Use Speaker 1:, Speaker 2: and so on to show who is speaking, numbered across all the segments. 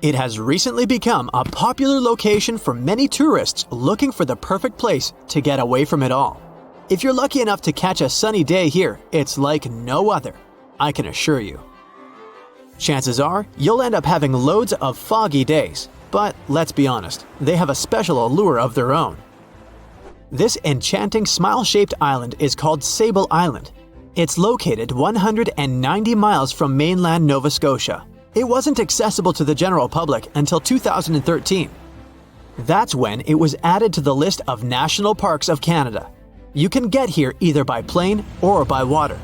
Speaker 1: It has recently become a popular location for many tourists looking for the perfect place to get away from it all. If you're lucky enough to catch a sunny day here, it's like no other, I can assure you. Chances are, you'll end up having loads of foggy days, but let's be honest, they have a special allure of their own. This enchanting smile-shaped island is called Sable Island. It's located 190 miles from mainland Nova Scotia. It wasn't accessible to the general public until 2013. That's when it was added to the list of National Parks of Canada. You can get here either by plane or by water.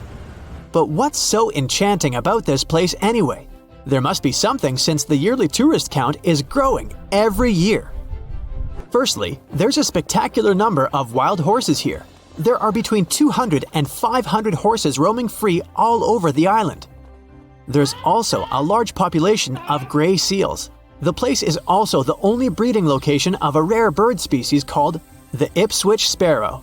Speaker 1: But what's so enchanting about this place anyway? There must be something since the yearly tourist count is growing every year. Firstly, there's a spectacular number of wild horses here. There are between 200 and 500 horses roaming free all over the island. There's also a large population of gray seals. The place is also the only breeding location of a rare bird species called the Ipswich sparrow.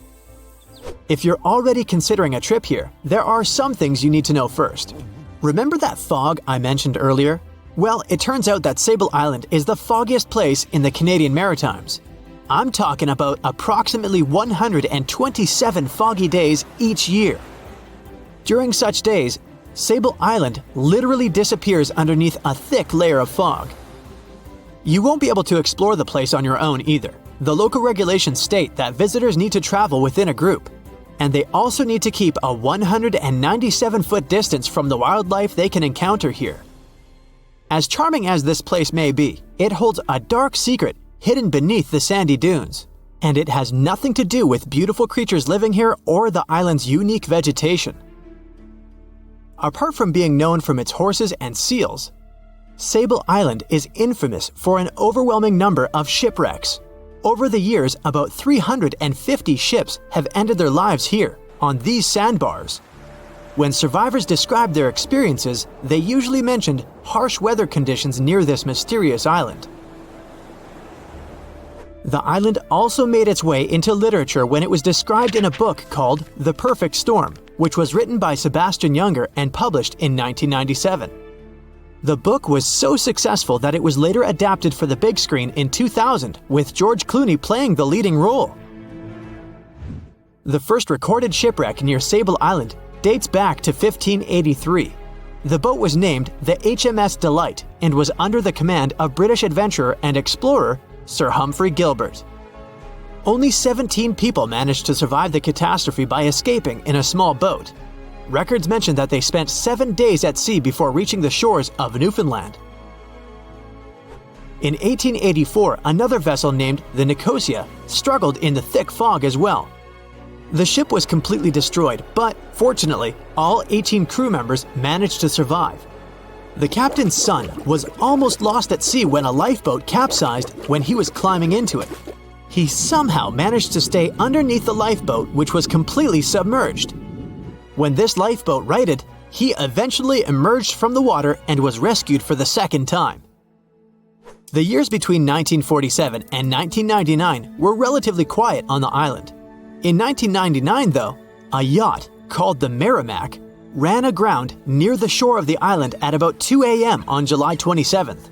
Speaker 1: If you're already considering a trip here, there are some things you need to know first. Remember that fog I mentioned earlier? Well, it turns out that Sable Island is the foggiest place in the Canadian Maritimes. I'm talking about approximately 127 foggy days each year. During such days, Sable Island literally disappears underneath a thick layer of fog. You won't be able to explore the place on your own either. The local regulations state that visitors need to travel within a group, and they also need to keep a 197-foot distance from the wildlife they can encounter here. As charming as this place may be, it holds a dark secret hidden beneath the sandy dunes, and it has nothing to do with beautiful creatures living here or the island's unique vegetation. Apart from being known from its horses and seals, Sable Island is infamous for an overwhelming number of shipwrecks. Over the years, about 350 ships have ended their lives here, on these sandbars. When survivors described their experiences, they usually mentioned harsh weather conditions near this mysterious island. The island also made its way into literature when it was described in a book called The Perfect Storm, which was written by Sebastian Junger and published in 1997. The book was so successful that it was later adapted for the big screen in 2000, with George Clooney playing the leading role. The first recorded shipwreck near Sable Island dates back to 1583. The boat was named the HMS Delight and was under the command of British adventurer and explorer Sir Humphrey Gilbert. Only 17 people managed to survive the catastrophe by escaping in a small boat. Records mention that they spent 7 days at sea before reaching the shores of Newfoundland. In 1884, another vessel named the Nicosia struggled in the thick fog as well. The ship was completely destroyed, but fortunately, all 18 crew members managed to survive. The captain's son was almost lost at sea when a lifeboat capsized when he was climbing into it. He somehow managed to stay underneath the lifeboat, which was completely submerged. When this lifeboat righted, he eventually emerged from the water and was rescued for the second time. The years between 1947 and 1999 were relatively quiet on the island. In 1999, though, a yacht called the Merrimack ran aground near the shore of the island at about 2 a.m. on July 27th.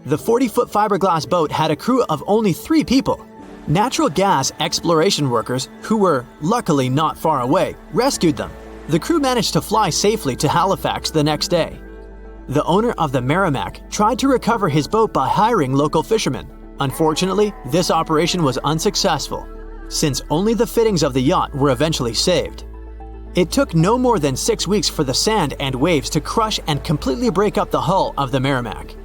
Speaker 1: The 40-foot fiberglass boat had a crew of only 3 people. Natural gas exploration workers, who were luckily not far away, rescued them. The crew managed to fly safely to Halifax the next day. The owner of the Merrimack tried to recover his boat by hiring local fishermen. Unfortunately, this operation was unsuccessful, since only the fittings of the yacht were eventually saved. It took no more than 6 weeks for the sand and waves to crush and completely break up the hull of the Merrimack.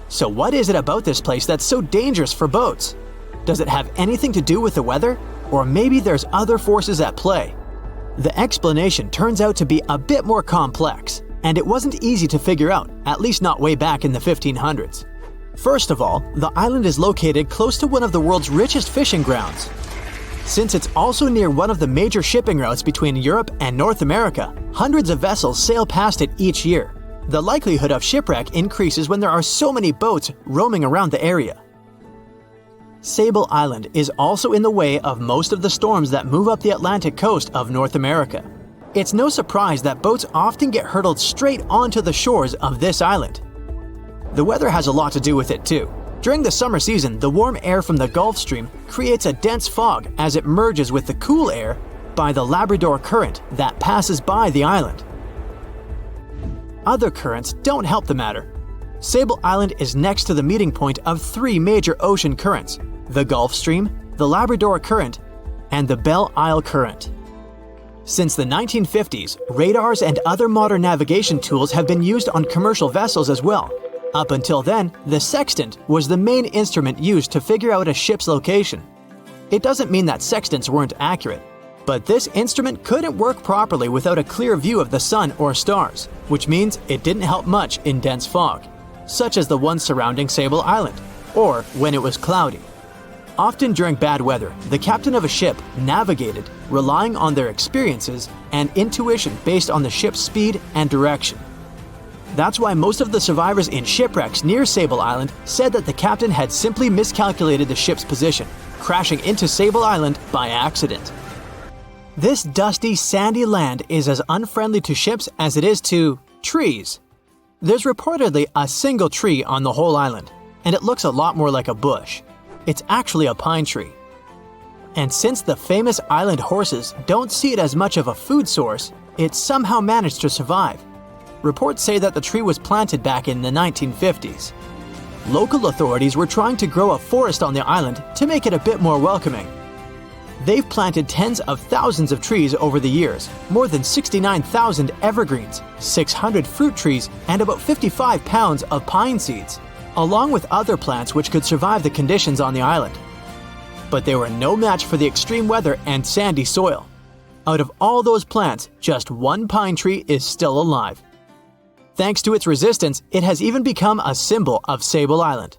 Speaker 1: So what is it about this place that's so dangerous for boats? Does it have anything to do with the weather? Or maybe there's other forces at play? The explanation turns out to be a bit more complex, and it wasn't easy to figure out, at least not way back in the 1500s. First of all, the island is located close to one of the world's richest fishing grounds. Since it's also near one of the major shipping routes between Europe and North America, hundreds of vessels sail past it each year. The likelihood of shipwreck increases when there are so many boats roaming around the area. Sable Island is also in the way of most of the storms that move up the Atlantic coast of North America. It's no surprise that boats often get hurtled straight onto the shores of this island. The weather has a lot to do with it too. During the summer season, the warm air from the Gulf Stream creates a dense fog as it merges with the cool air by the Labrador Current that passes by the island. Other currents don't help the matter. Sable Island is next to the meeting point of three major ocean currents: the Gulf Stream, the Labrador Current, and the Belle Isle Current. Since the 1950s, radars and other modern navigation tools have been used on commercial vessels as well. Up until then, the sextant was the main instrument used to figure out a ship's location. It doesn't mean that sextants weren't accurate, but this instrument couldn't work properly without a clear view of the sun or stars, which means it didn't help much in dense fog, such as the one surrounding Sable Island, or when it was cloudy. Often during bad weather, the captain of a ship navigated, relying on their experiences and intuition based on the ship's speed and direction. That's why most of the survivors in shipwrecks near Sable Island said that the captain had simply miscalculated the ship's position, crashing into Sable Island by accident. This dusty, sandy land is as unfriendly to ships as it is to trees. There's reportedly a single tree on the whole island, and it looks a lot more like a bush. It's actually a pine tree. And since the famous island horses don't see it as much of a food source, it somehow managed to survive. Reports say that the tree was planted back in the 1950s. Local authorities were trying to grow a forest on the island to make it a bit more welcoming. They've planted tens of thousands of trees over the years, more than 69,000 evergreens, 600 fruit trees, and about 55 pounds of pine seeds, along with other plants which could survive the conditions on the island. But they were no match for the extreme weather and sandy soil. Out of all those plants, just one pine tree is still alive. Thanks to its resistance, it has even become a symbol of Sable Island.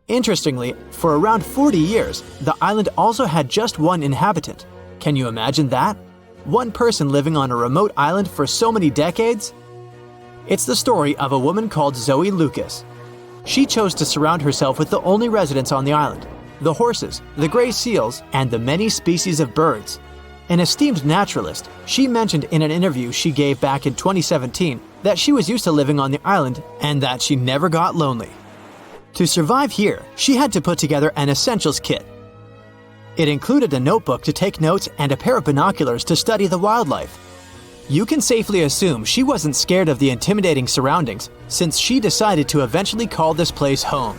Speaker 1: Interestingly, for around 40 years, the island also had just one inhabitant. Can you imagine that? One person living on a remote island for so many decades? It's the story of a woman called Zoe Lucas. She chose to surround herself with the only residents on the island: the horses, the gray seals, and the many species of birds. An esteemed naturalist, she mentioned in an interview she gave back in 2017 that she was used to living on the island and that she never got lonely. To survive here, she had to put together an essentials kit. It included a notebook to take notes and a pair of binoculars to study the wildlife. You can safely assume she wasn't scared of the intimidating surroundings, since she decided to eventually call this place home.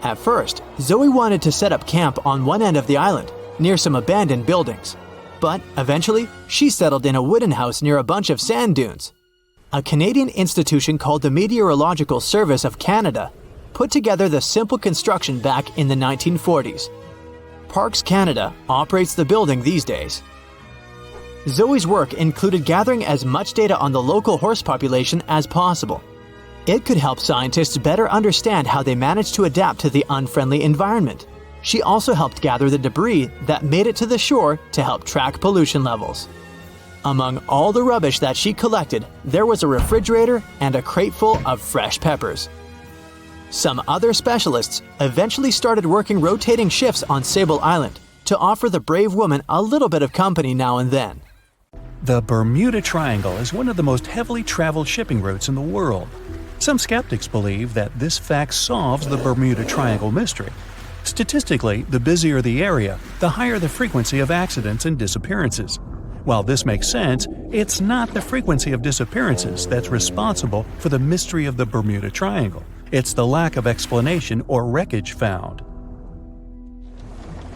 Speaker 1: At first, Zoe wanted to set up camp on one end of the island, near some abandoned buildings. But eventually, she settled in a wooden house near a bunch of sand dunes. A Canadian institution called the Meteorological Service of Canada put together the simple construction back in the 1940s. Parks Canada operates the building these days. Zoe's work included gathering as much data on the local horse population as possible. It could help scientists better understand how they managed to adapt to the unfriendly environment. She also helped gather the debris that made it to the shore to help track pollution levels. Among all the rubbish that she collected, there was a refrigerator and a crate full of fresh peppers. Some other specialists eventually started working rotating shifts on Sable Island to offer the brave woman a little bit of company now and then.
Speaker 2: The Bermuda Triangle is one of the most heavily traveled shipping routes in the world. Some skeptics believe that this fact solves the Bermuda Triangle mystery. Statistically, the busier the area, the higher the frequency of accidents and disappearances. While this makes sense, it's not the frequency of disappearances that's responsible for the mystery of the Bermuda Triangle. It's the lack of explanation or wreckage found.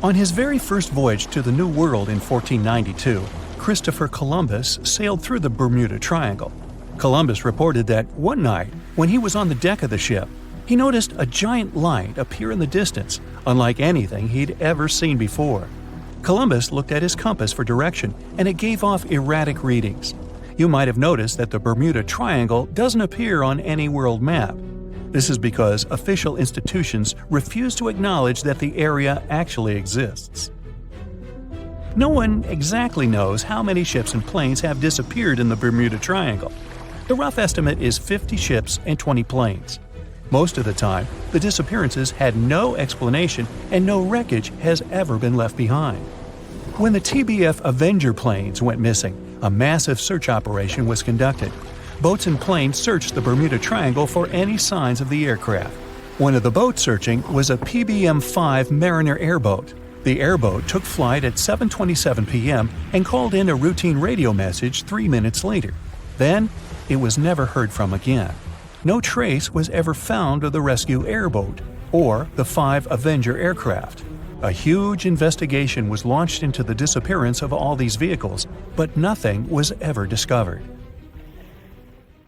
Speaker 2: On his very first voyage to the New World in 1492, Christopher Columbus sailed through the Bermuda Triangle. Columbus reported that one night, when he was on the deck of the ship, he noticed a giant light appear in the distance, unlike anything he'd ever seen before. Columbus looked at his compass for direction, and it gave off erratic readings. You might have noticed that the Bermuda Triangle doesn't appear on any world map. This is because official institutions refuse to acknowledge that the area actually exists. No one exactly knows how many ships and planes have disappeared in the Bermuda Triangle. The rough estimate is 50 ships and 20 planes. Most of the time, the disappearances had no explanation and no wreckage has ever been left behind. When the TBF Avenger planes went missing, a massive search operation was conducted. Boats and planes searched the Bermuda Triangle for any signs of the aircraft. One of the boats searching was a PBM-5 Mariner airboat. The airboat took flight at 7:27 p.m. and called in a routine radio message 3 minutes later. Then, it was never heard from again. No trace was ever found of the rescue airboat or the 5 Avenger aircraft. A huge investigation was launched into the disappearance of all these vehicles, but nothing was ever discovered.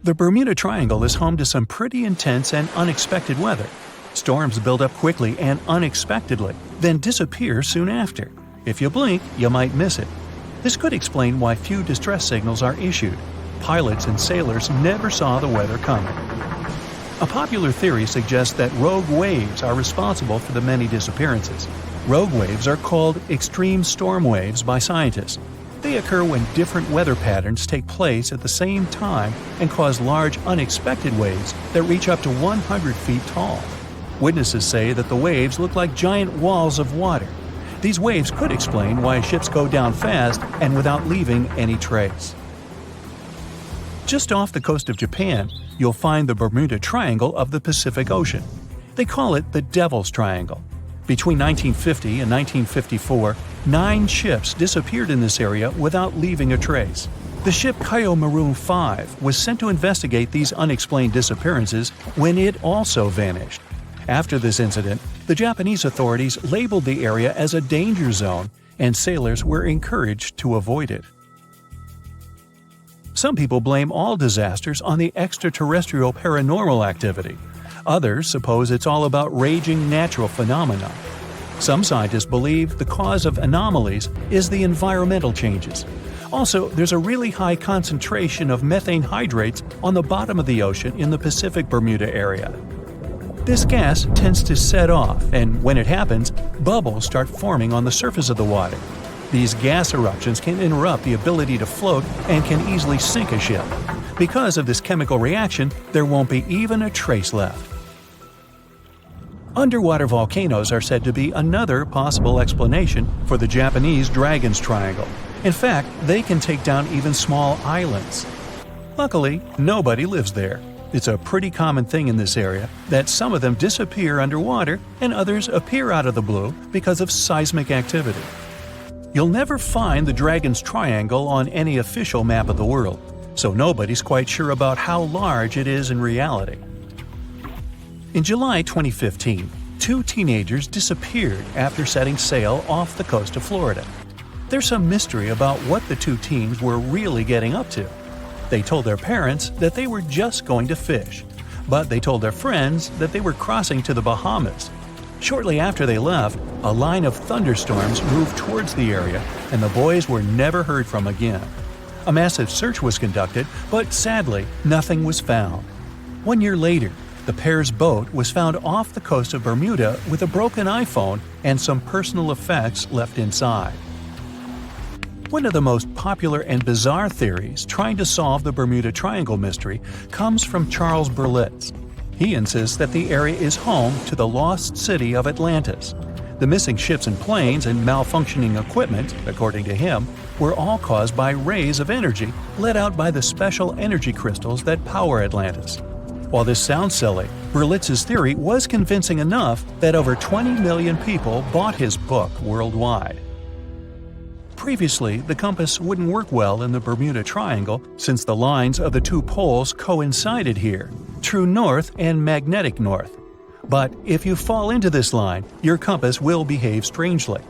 Speaker 2: The Bermuda Triangle is home to some pretty intense and unexpected weather. Storms build up quickly and unexpectedly, then disappear soon after. If you blink, you might miss it. This could explain why few distress signals are issued. Pilots and sailors never saw the weather coming. A popular theory suggests that rogue waves are responsible for the many disappearances. Rogue waves are called extreme storm waves by scientists. They occur when different weather patterns take place at the same time and cause large unexpected waves that reach up to 100 feet tall. Witnesses say that the waves look like giant walls of water. These waves could explain why ships go down fast and without leaving any trace. Just off the coast of Japan, you'll find the Bermuda Triangle of the Pacific Ocean. They call it the Devil's Triangle. Between 1950 and 1954, 9 ships disappeared in this area without leaving a trace. The ship Maroon 5 was sent to investigate these unexplained disappearances when it also vanished. After this incident, the Japanese authorities labeled the area as a danger zone, and sailors were encouraged to avoid it. Some people blame all disasters on the extraterrestrial paranormal activity. Others suppose it's all about raging natural phenomena. Some scientists believe the cause of anomalies is the environmental changes. Also, there's a really high concentration of methane hydrates on the bottom of the ocean in the Pacific Bermuda area. This gas tends to set off, and when it happens, bubbles start forming on the surface of the water. These gas eruptions can interrupt the ability to float and can easily sink a ship. Because of this chemical reaction, there won't be even a trace left. Underwater volcanoes are said to be another possible explanation for the Japanese Dragon's Triangle. In fact, they can take down even small islands. Luckily, nobody lives there. It's a pretty common thing in this area that some of them disappear underwater and others appear out of the blue because of seismic activity. You'll never find the Dragon's Triangle on any official map of the world, so nobody's quite sure about how large it is in reality. In July 2015, 2 teenagers disappeared after setting sail off the coast of Florida. There's some mystery about what the 2 teens were really getting up to. They told their parents that they were just going to fish, but they told their friends that they were crossing to the Bahamas. Shortly after they left, a line of thunderstorms moved towards the area, and the boys were never heard from again. A massive search was conducted, but sadly, nothing was found. 1 year later, the pair's boat was found off the coast of Bermuda with a broken iPhone and some personal effects left inside. One of the most popular and bizarre theories trying to solve the Bermuda Triangle mystery comes from Charles Berlitz. He insists that the area is home to the lost city of Atlantis. The missing ships and planes and malfunctioning equipment, according to him, were all caused by rays of energy let out by the special energy crystals that power Atlantis. While this sounds silly, Berlitz's theory was convincing enough that over 20 million people bought his book worldwide. Previously, the compass wouldn't work well in the Bermuda Triangle since the lines of the 2 poles coincided here, true north and magnetic north. But if you fall into this line, your compass will behave strangely.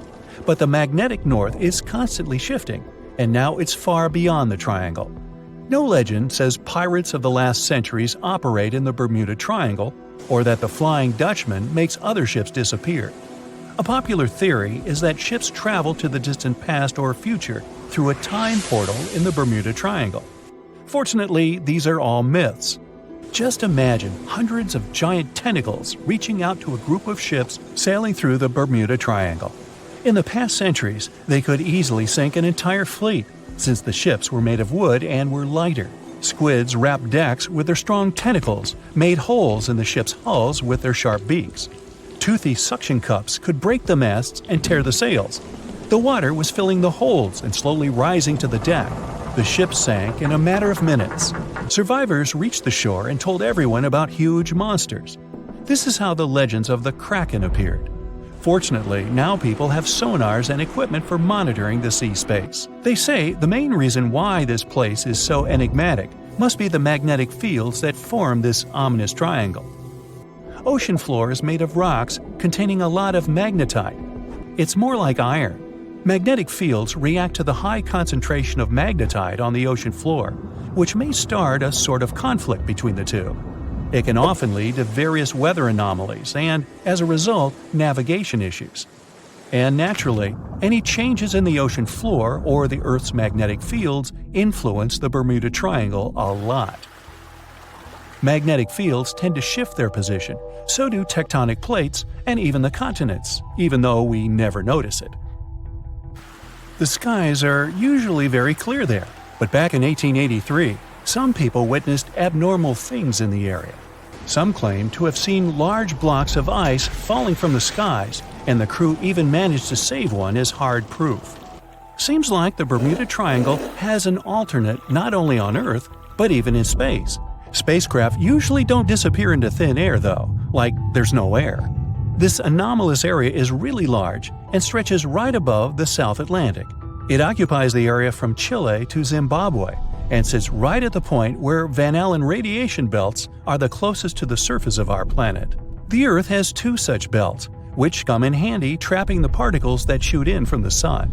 Speaker 2: But the magnetic north is constantly shifting, and now it's far beyond the triangle. No legend says pirates of the last centuries operate in the Bermuda Triangle, or that the Flying Dutchman makes other ships disappear. A popular theory is that ships travel to the distant past or future through a time portal in the Bermuda Triangle. Fortunately, these are all myths. Just imagine hundreds of giant tentacles reaching out to a group of ships sailing through the Bermuda Triangle. In the past centuries, they could easily sink an entire fleet, since the ships were made of wood and were lighter. Squids wrapped decks with their strong tentacles, made holes in the ship's hulls with their sharp beaks. Toothy suction cups could break the masts and tear the sails. The water was filling the holds and slowly rising to the deck. The ship sank in a matter of minutes. Survivors reached the shore and told everyone about huge monsters. This is how the legends of the Kraken appeared. Fortunately, now people have sonars and equipment for monitoring the sea space. They say the main reason why this place is so enigmatic must be the magnetic fields that form this ominous triangle. Ocean floor is made of rocks containing a lot of magnetite. It's more like iron. Magnetic fields react to the high concentration of magnetite on the ocean floor, which may start a sort of conflict between the two. It can often lead to various weather anomalies and, as a result, navigation issues. And naturally, any changes in the ocean floor or the Earth's magnetic fields influence the Bermuda Triangle a lot. Magnetic fields tend to shift their position, so do tectonic plates and even the continents, even though we never notice it. The skies are usually very clear there, but back in 1883, some people witnessed abnormal things in the area. Some claim to have seen large blocks of ice falling from the skies, and the crew even managed to save one as hard proof. Seems like the Bermuda Triangle has an alternate not only on Earth, but even in space. Spacecraft usually don't disappear into thin air though, like there's no air. This anomalous area is really large and stretches right above the South Atlantic. It occupies the area from Chile to Zimbabwe, and sits right at the point where Van Allen radiation belts are the closest to the surface of our planet. The Earth has two such belts, which come in handy trapping the particles that shoot in from the Sun.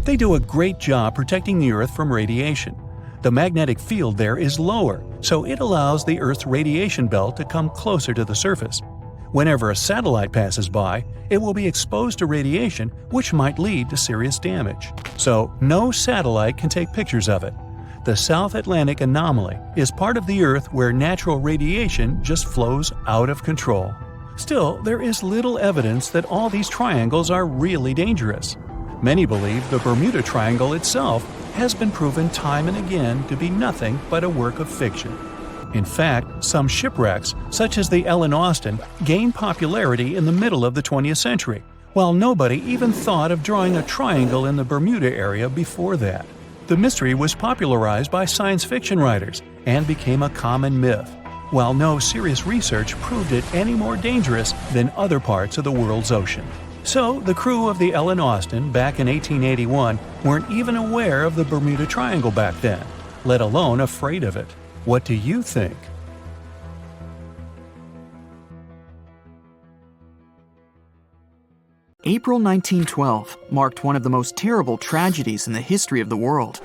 Speaker 2: They do a great job protecting the Earth from radiation. The magnetic field there is lower, so it allows the Earth's radiation belt to come closer to the surface. Whenever a satellite passes by, it will be exposed to radiation, which might lead to serious damage. So no satellite can take pictures of it. The South Atlantic anomaly is part of the Earth where natural radiation just flows out of control. Still, there is little evidence that all these triangles are really dangerous. Many believe the Bermuda Triangle itself has been proven time and again to be nothing but a work of fiction. In fact, some shipwrecks, such as the Ellen Austin, gained popularity in the middle of the 20th century, while nobody even thought of drawing a triangle in the Bermuda area before that. The mystery was popularized by science fiction writers and became a common myth, while no serious research proved it any more dangerous than other parts of the world's ocean. So, the crew of the Ellen Austin back in 1881 weren't even aware of the Bermuda Triangle back then, let alone afraid of it. What do you think?
Speaker 3: April 1912 marked one of the most terrible tragedies in the history of the world.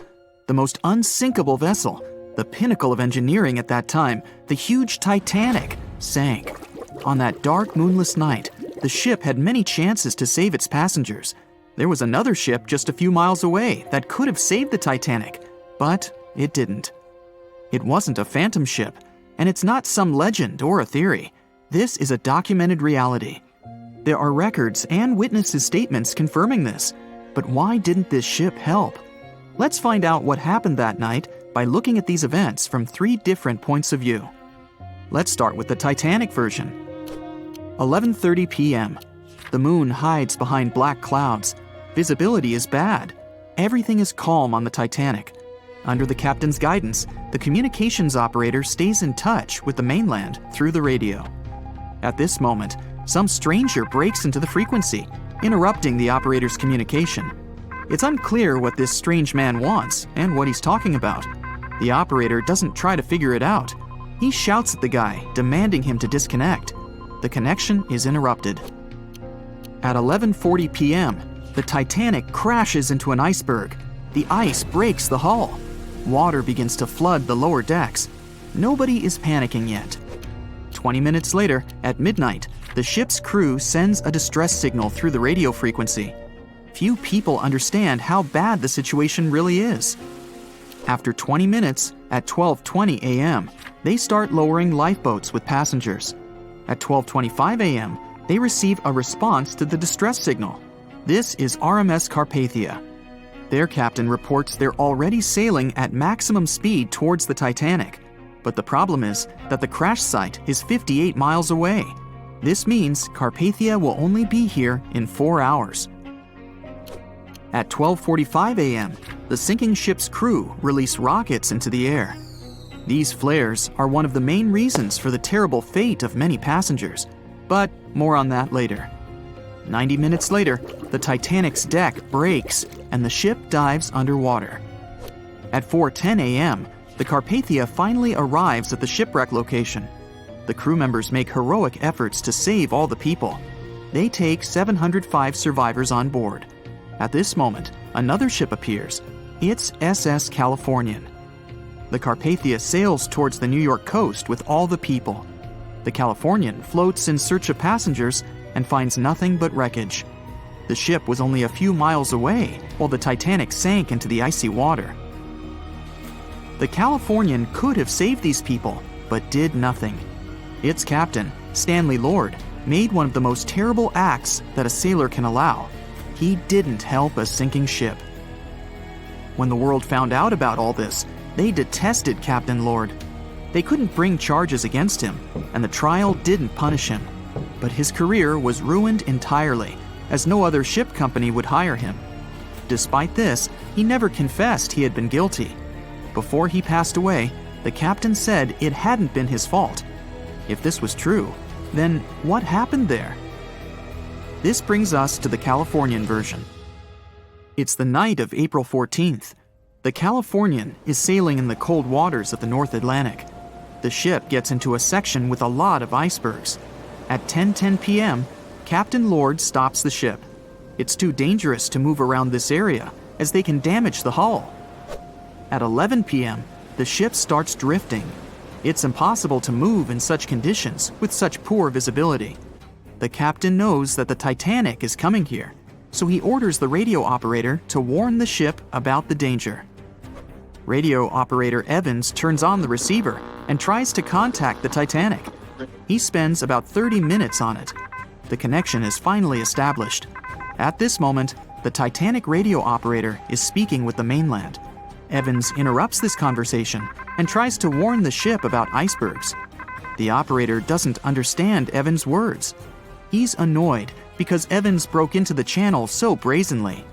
Speaker 3: The most unsinkable vessel, the pinnacle of engineering at that time, the huge Titanic, sank. On that dark, moonless night, the ship had many chances to save its passengers. There was another ship just a few miles away that could have saved the Titanic, but it didn't. It wasn't a phantom ship, and it's not some legend or a theory. This is a documented reality. There are records and witnesses' statements confirming this. But why didn't this ship help? Let's find out what happened that night by looking at these events from 3 different points of view. Let's start with the Titanic version. 11:30 p.m. The moon hides behind black clouds. Visibility is bad. Everything is calm on the Titanic. Under the captain's guidance, the communications operator stays in touch with the mainland through the radio. At this moment, some stranger breaks into the frequency, interrupting the operator's communication. It's unclear what this strange man wants and what he's talking about. The operator doesn't try to figure it out. He shouts at the guy, demanding him to disconnect. The connection is interrupted. At 11:40 p.m., the Titanic crashes into an iceberg. The ice breaks the hull. Water begins to flood the lower decks. Nobody is panicking yet. 20 minutes later, at midnight, the ship's crew sends a distress signal through the radio frequency. Few people understand how bad the situation really is. After 20 minutes, at 12:20 a.m., they start lowering lifeboats with passengers. At 12:25 a.m., they receive a response to the distress signal. This is RMS Carpathia. Their captain reports they're already sailing at maximum speed towards the Titanic. But the problem is that the crash site is 58 miles away. This means Carpathia will only be here in 4 hours. At 12:45 a.m., the sinking ship's crew release rockets into the air. These flares are one of the main reasons for the terrible fate of many passengers, but more on that later. 90 minutes later, the Titanic's deck breaks and the ship dives underwater. At 4:10 a.m., the Carpathia finally arrives at the shipwreck location. The crew members make heroic efforts to save all the people. They take 705 survivors on board. At this moment, another ship appears. It's SS Californian. The Carpathia sails towards the New York coast with all the people. The Californian floats in search of passengers and finds nothing but wreckage. The ship was only a few miles away while the Titanic sank into the icy water. The Californian could have saved these people, but did nothing. Its captain, Stanley Lord, made one of the most terrible acts that a sailor can allow. He didn't help a sinking ship. When the world found out about all this, they detested Captain Lord. They couldn't bring charges against him, and the trial didn't punish him. But his career was ruined entirely, as no other ship company would hire him. Despite this, he never confessed he had been guilty. Before he passed away, the captain said it hadn't been his fault. If this was true, then what happened there? This brings us to the Californian version. It's the night of April 14th. The Californian is sailing in the cold waters of the North Atlantic. The ship gets into a section with a lot of icebergs. At 10:10 p.m., Captain Lord stops the ship. It's too dangerous to move around this area, as they can damage the hull. At 11 p.m., the ship starts drifting. It's impossible to move in such conditions with such poor visibility. The captain knows that the Titanic is coming here, so he orders the radio operator to warn the ship about the danger. Radio operator Evans turns on the receiver and tries to contact the Titanic. He spends about 30 minutes on it. The connection is finally established. At this moment, the Titanic radio operator is speaking with the mainland. Evans interrupts this conversation and tries to warn the ship about icebergs. The operator doesn't understand Evans' words. He's annoyed because Evans broke into the channel so brazenly.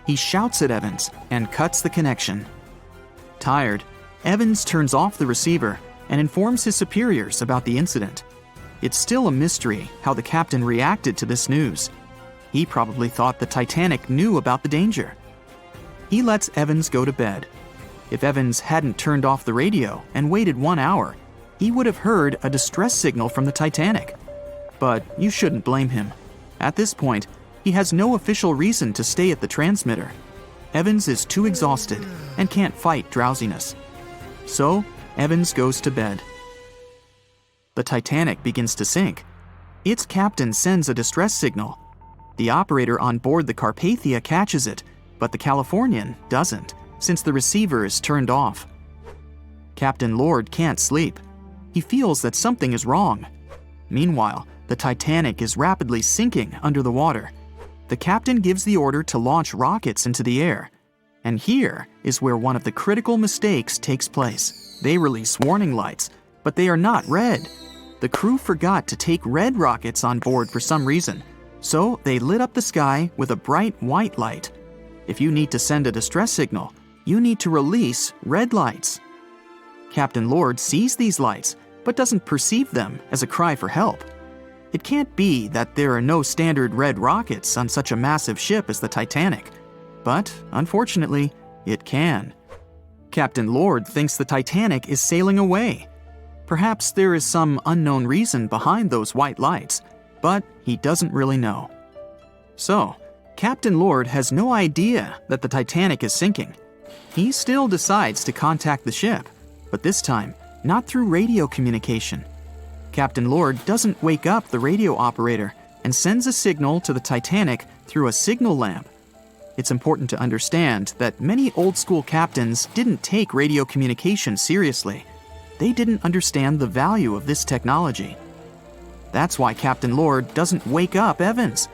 Speaker 3: He shouts at Evans and cuts the connection. Tired, Evans turns off the receiver and informs his superiors about the incident. It's still a mystery how the captain reacted to this news. He probably thought the Titanic knew about the danger. He lets Evans go to bed. If Evans hadn't turned off the radio and waited 1 hour, he would have heard a distress signal from the Titanic. But you shouldn't blame him. At this point, he has no official reason to stay at the transmitter. Evans is too exhausted and can't fight drowsiness. So, Evans goes to bed. The Titanic begins to sink. Its captain sends a distress signal. The operator on board the Carpathia catches it, but the Californian doesn't, since the receiver is turned off. Captain Lord can't sleep. He feels that something is wrong. Meanwhile, the Titanic is rapidly sinking under the water. The captain gives the order to launch rockets into the air. And here is where one of the critical mistakes takes place. They release warning lights, but they are not red. The crew forgot to take red rockets on board for some reason, so they lit up the sky with a bright white light. If you need to send a distress signal, you need to release red lights. Captain Lord sees these lights, but doesn't perceive them as a cry for help. It can't be that there are no standard red rockets on such a massive ship as the Titanic. But, unfortunately, it can. Captain Lord thinks the Titanic is sailing away. Perhaps there is some unknown reason behind those white lights, but he doesn't really know. So, Captain Lord has no idea that the Titanic is sinking. He still decides to contact the ship, but this time, not through radio communication. Captain Lord doesn't wake up the radio operator and sends a signal to the Titanic through a signal lamp. It's important to understand that many old-school captains didn't take radio communication seriously. They didn't understand the value of this technology. That's why Captain Lord doesn't wake up Evans.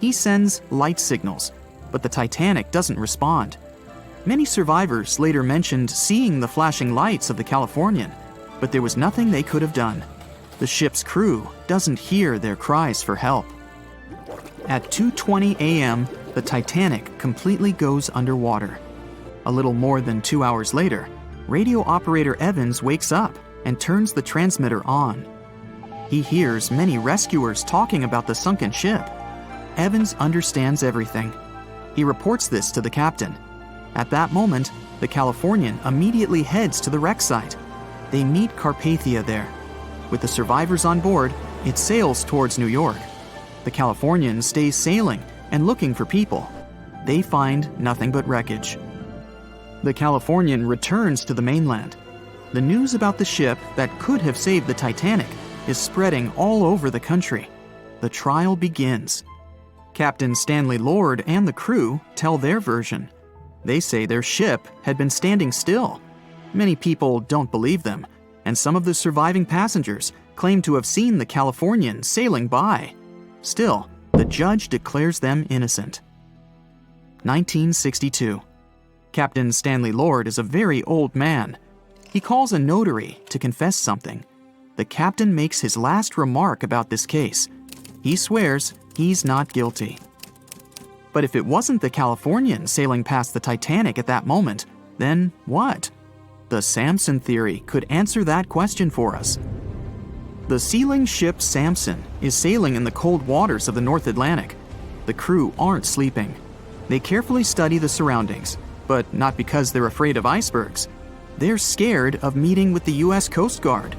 Speaker 3: He sends light signals, but the Titanic doesn't respond. Many survivors later mentioned seeing the flashing lights of the Californian, but there was nothing they could have done. The ship's crew doesn't hear their cries for help. At 2:20 a.m., the Titanic completely goes underwater. A little more than 2 hours later, radio operator Evans wakes up and turns the transmitter on. He hears many rescuers talking about the sunken ship. Evans understands everything. He reports this to the captain. At that moment, the Californian immediately heads to the wreck site. They meet Carpathia there. With the survivors on board, it sails towards New York. The Californian stays sailing and looking for people. They find nothing but wreckage. The Californian returns to the mainland. The news about the ship that could have saved the Titanic is spreading all over the country. The trial begins. Captain Stanley Lord and the crew tell their version. They say their ship had been standing still. Many people don't believe them, and some of the surviving passengers claim to have seen the Californian sailing by. Still, the judge declares them innocent. 1962. Captain Stanley Lord is a very old man. He calls a notary to confess something. The captain makes his last remark about this case. He swears he's not guilty. But if it wasn't the Californian sailing past the Titanic at that moment, then what? The Samson theory could answer that question for us. The sealing ship Samson is sailing in the cold waters of the North Atlantic. The crew aren't sleeping. They carefully study the surroundings, but not because they're afraid of icebergs. They're scared of meeting with the U.S. Coast Guard.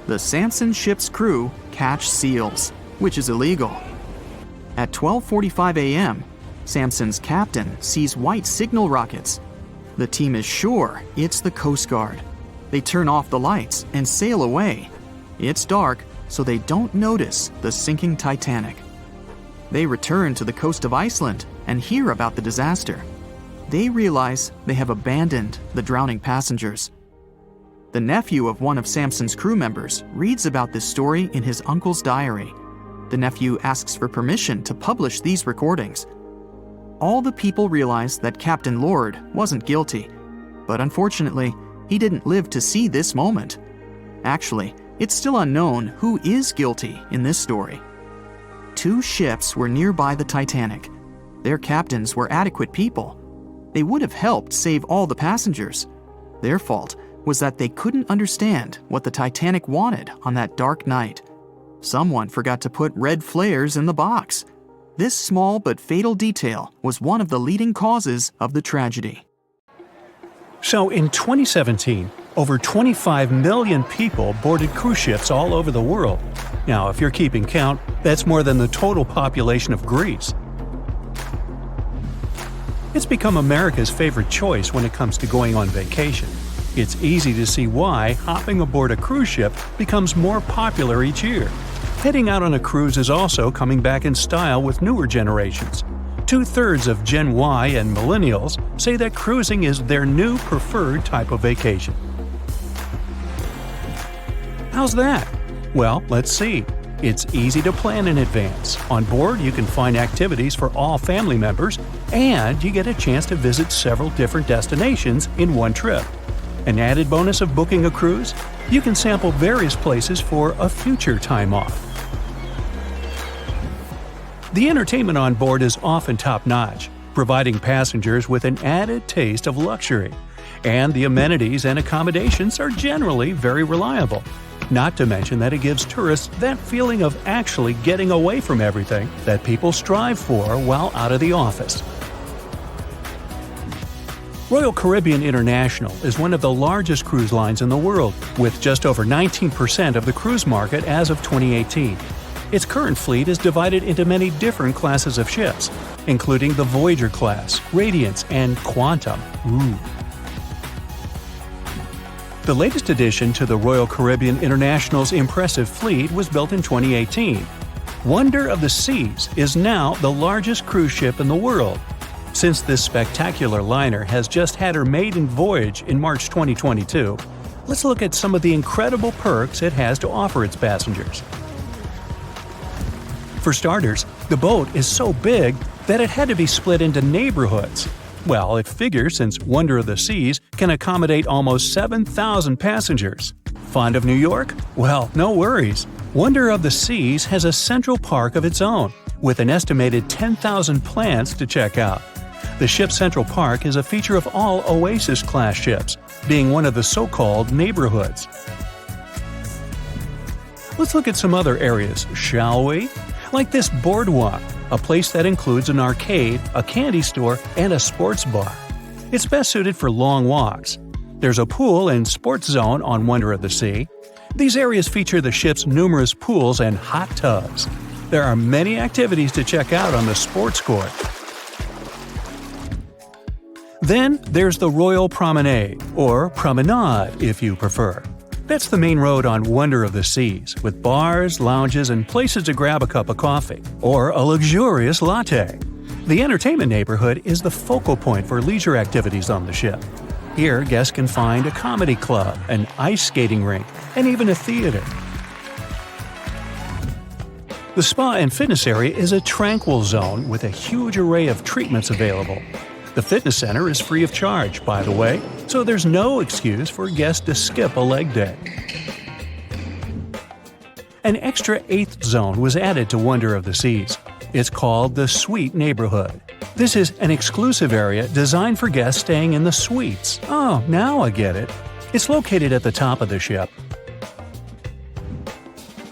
Speaker 3: The Samson ship's crew catch seals, which is illegal. At 12:45 a.m., Samson's captain sees white signal rockets. The team is sure it's the Coast Guard. They turn off the lights and sail away. It's dark, so they don't notice the sinking Titanic. They return to the coast of Iceland and hear about the disaster. They realize they have abandoned the drowning passengers. The nephew of one of Samson's crew members reads about this story in his uncle's diary. The nephew asks for permission to publish these recordings. All the people realize that Captain Lord wasn't guilty, but unfortunately, he didn't live to see this moment. Actually, it's still unknown who is guilty in this story. 2 ships were nearby the Titanic. Their captains were adequate people. They would have helped save all the passengers. Their fault was that they couldn't understand what the Titanic wanted on that dark night. Someone forgot to put red flares in the box. This small but fatal detail was one of the leading causes of the tragedy.
Speaker 2: So in 2017, over 25 million people boarded cruise ships all over the world. Now, if you're keeping count, that's more than the total population of Greece. It's become America's favorite choice when it comes to going on vacation. It's easy to see why hopping aboard a cruise ship becomes more popular each year. Heading out on a cruise is also coming back in style with newer generations. 2/3 of Gen Y and millennials say that cruising is their new preferred type of vacation. How's that? Well, let's see. It's easy to plan in advance. On board, you can find activities for all family members, and you get a chance to visit several different destinations in one trip. An added bonus of booking a cruise? You can sample various places for a future time off. The entertainment on board is often top-notch, providing passengers with an added taste of luxury. And the amenities and accommodations are generally very reliable. Not to mention that it gives tourists that feeling of actually getting away from everything that people strive for while out of the office. Royal Caribbean International is one of the largest cruise lines in the world, with just over 19% of the cruise market as of 2018. Its current fleet is divided into many different classes of ships, including the Voyager class, Radiance, and Quantum. The latest addition to the Royal Caribbean International's impressive fleet was built in 2018. Wonder of the Seas is now the largest cruise ship in the world. Since this spectacular liner has just had her maiden voyage in March 2022, let's look at some of the incredible perks it has to offer its passengers. For starters, the boat is so big that it had to be split into neighborhoods. Well, it figures since Wonder of the Seas can accommodate almost 7,000 passengers. Fond of New York? Well, no worries. Wonder of the Seas has a central park of its own, with an estimated 10,000 plants to check out. The ship's central park is a feature of all Oasis-class ships, being one of the so-called neighborhoods. Let's look at some other areas, shall we? Like this boardwalk, a place that includes an arcade, a candy store, and a sports bar. It's best suited for long walks. There's a pool and sports zone on Wonder of the Sea. These areas feature the ship's numerous pools and hot tubs. There are many activities to check out on the sports court. Then there's the Royal Promenade, or Promenade if you prefer. That's the main road on Wonder of the Seas, with bars, lounges, and places to grab a cup of coffee, or a luxurious latte. The entertainment neighborhood is the focal point for leisure activities on the ship. Here, guests can find a comedy club, an ice skating rink, and even a theater. The spa and fitness area is a tranquil zone with a huge array of treatments available. The fitness center is free of charge, by the way, so there's no excuse for guests to skip a leg day. An extra 8th zone was added to Wonder of the Seas. It's called the Suite Neighborhood. This is an exclusive area designed for guests staying in the suites. Oh, now I get it. It's located at the top of the ship.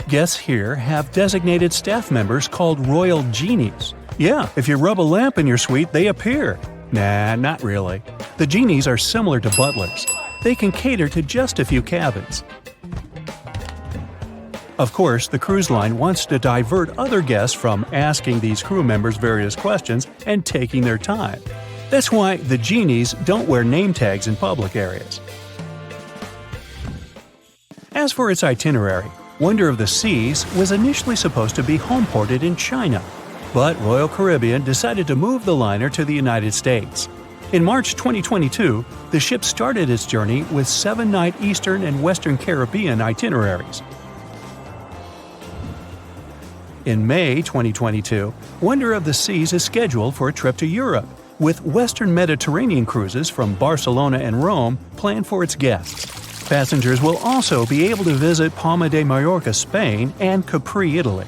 Speaker 2: Guests here have designated staff members called Royal Genies. Yeah, if you rub a lamp in your suite, they appear. Nah, not really. The genies are similar to butlers. They can cater to just a few cabins. Of course, the cruise line wants to divert other guests from asking these crew members various questions and taking their time. That's why the genies don't wear name tags in public areas. As for its itinerary, Wonder of the Seas was initially supposed to be homeported in China, but Royal Caribbean decided to move the liner to the United States. In March 2022, the ship started its journey with 7-night Eastern and Western Caribbean itineraries. In May 2022, Wonder of the Seas is scheduled for a trip to Europe, with Western Mediterranean cruises from Barcelona and Rome planned for its guests. Passengers will also be able to visit Palma de Mallorca, Spain, and Capri, Italy.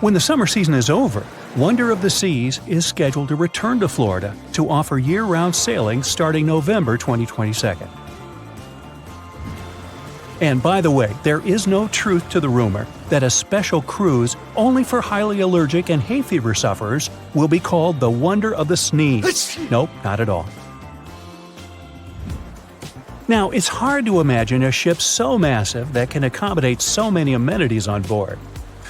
Speaker 2: When the summer season is over, Wonder of the Seas is scheduled to return to Florida to offer year-round sailing starting November 2022. And by the way, there is no truth to the rumor that a special cruise only for highly allergic and hay fever sufferers will be called the Wonder of the Sneeze. Nope, not at all. Now, it's hard to imagine a ship so massive that can accommodate so many amenities on board.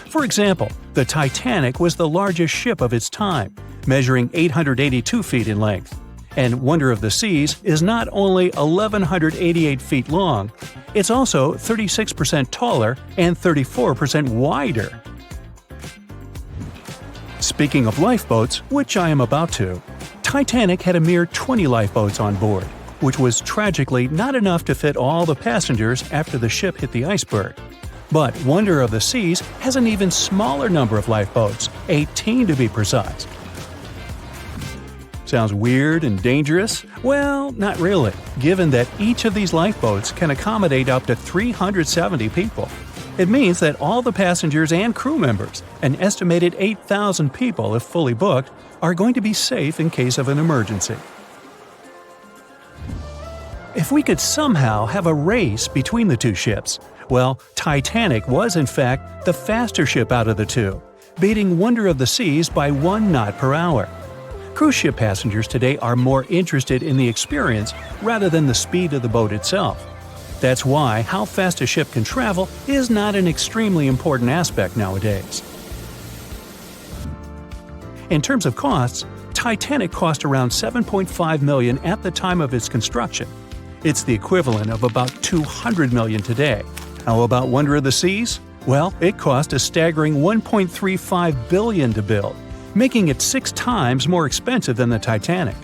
Speaker 2: For example, the Titanic was the largest ship of its time, measuring 882 feet in length. And Wonder of the Seas is not only 1,188 feet long, it's also 36% taller and 34% wider. Speaking of lifeboats, which I am about to, Titanic had a mere 20 lifeboats on board, which was tragically not enough to fit all the passengers after the ship hit the iceberg. But Wonder of the Seas has an even smaller number of lifeboats, 18 to be precise. Sounds weird and dangerous? Well, not really, given that each of these lifeboats can accommodate up to 370 people. It means that all the passengers and crew members, an estimated 8,000 people if fully booked, are going to be safe in case of an emergency. If we could somehow have a race between the two ships, well, Titanic was in fact the faster ship out of the two, beating Wonder of the Seas by 1 knot per hour. Cruise ship passengers today are more interested in the experience rather than the speed of the boat itself. That's why how fast a ship can travel is not an extremely important aspect nowadays. In terms of costs, Titanic cost around $7.5 million at the time of its construction. It's the equivalent of about $200 million today. How about Wonder of the Seas? Well, it cost a staggering $1.35 billion to build, making it 6 times more expensive than the Titanic.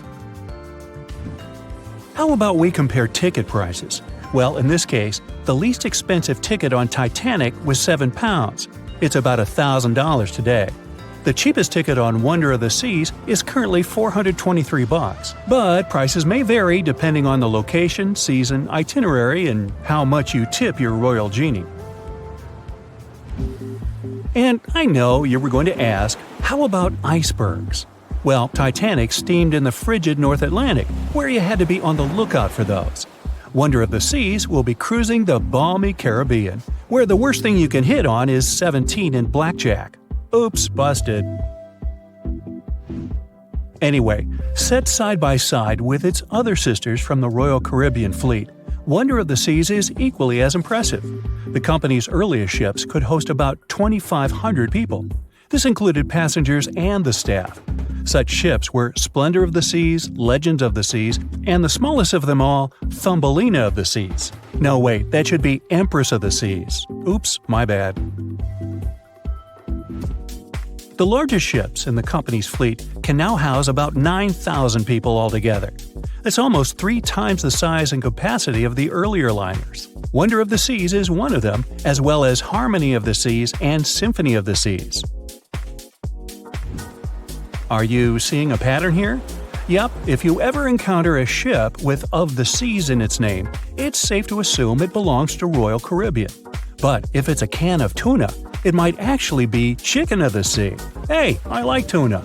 Speaker 2: How about we compare ticket prices? Well, in this case, the least expensive ticket on Titanic was £7. It's about $1,000 today. The cheapest ticket on Wonder of the Seas is currently $423, but prices may vary depending on the location, season, itinerary, and how much you tip your Royal Genie. And I know you were going to ask, how about icebergs? Well, Titanic steamed in the frigid North Atlantic, where you had to be on the lookout for those. Wonder of the Seas will be cruising the balmy Caribbean, where the worst thing you can hit on is 17 in blackjack. Oops, busted. Anyway, set side by side with its other sisters from the Royal Caribbean Fleet, Wonder of the Seas is equally as impressive. The company's earliest ships could host about 2,500 people. This included passengers and the staff. Such ships were Splendor of the Seas, Legends of the Seas, and the smallest of them all, Thumbelina of the Seas. No, wait, that should be Empress of the Seas. Oops, my bad. The largest ships in the company's fleet can now house about 9,000 people altogether. That's almost 3 times the size and capacity of the earlier liners. Wonder of the Seas is one of them, as well as Harmony of the Seas and Symphony of the Seas. Are you seeing a pattern here? Yep, if you ever encounter a ship with "of the Seas" in its name, it's safe to assume it belongs to Royal Caribbean. But if it's a can of tuna, it might actually be Chicken of the Sea. Hey, I like tuna.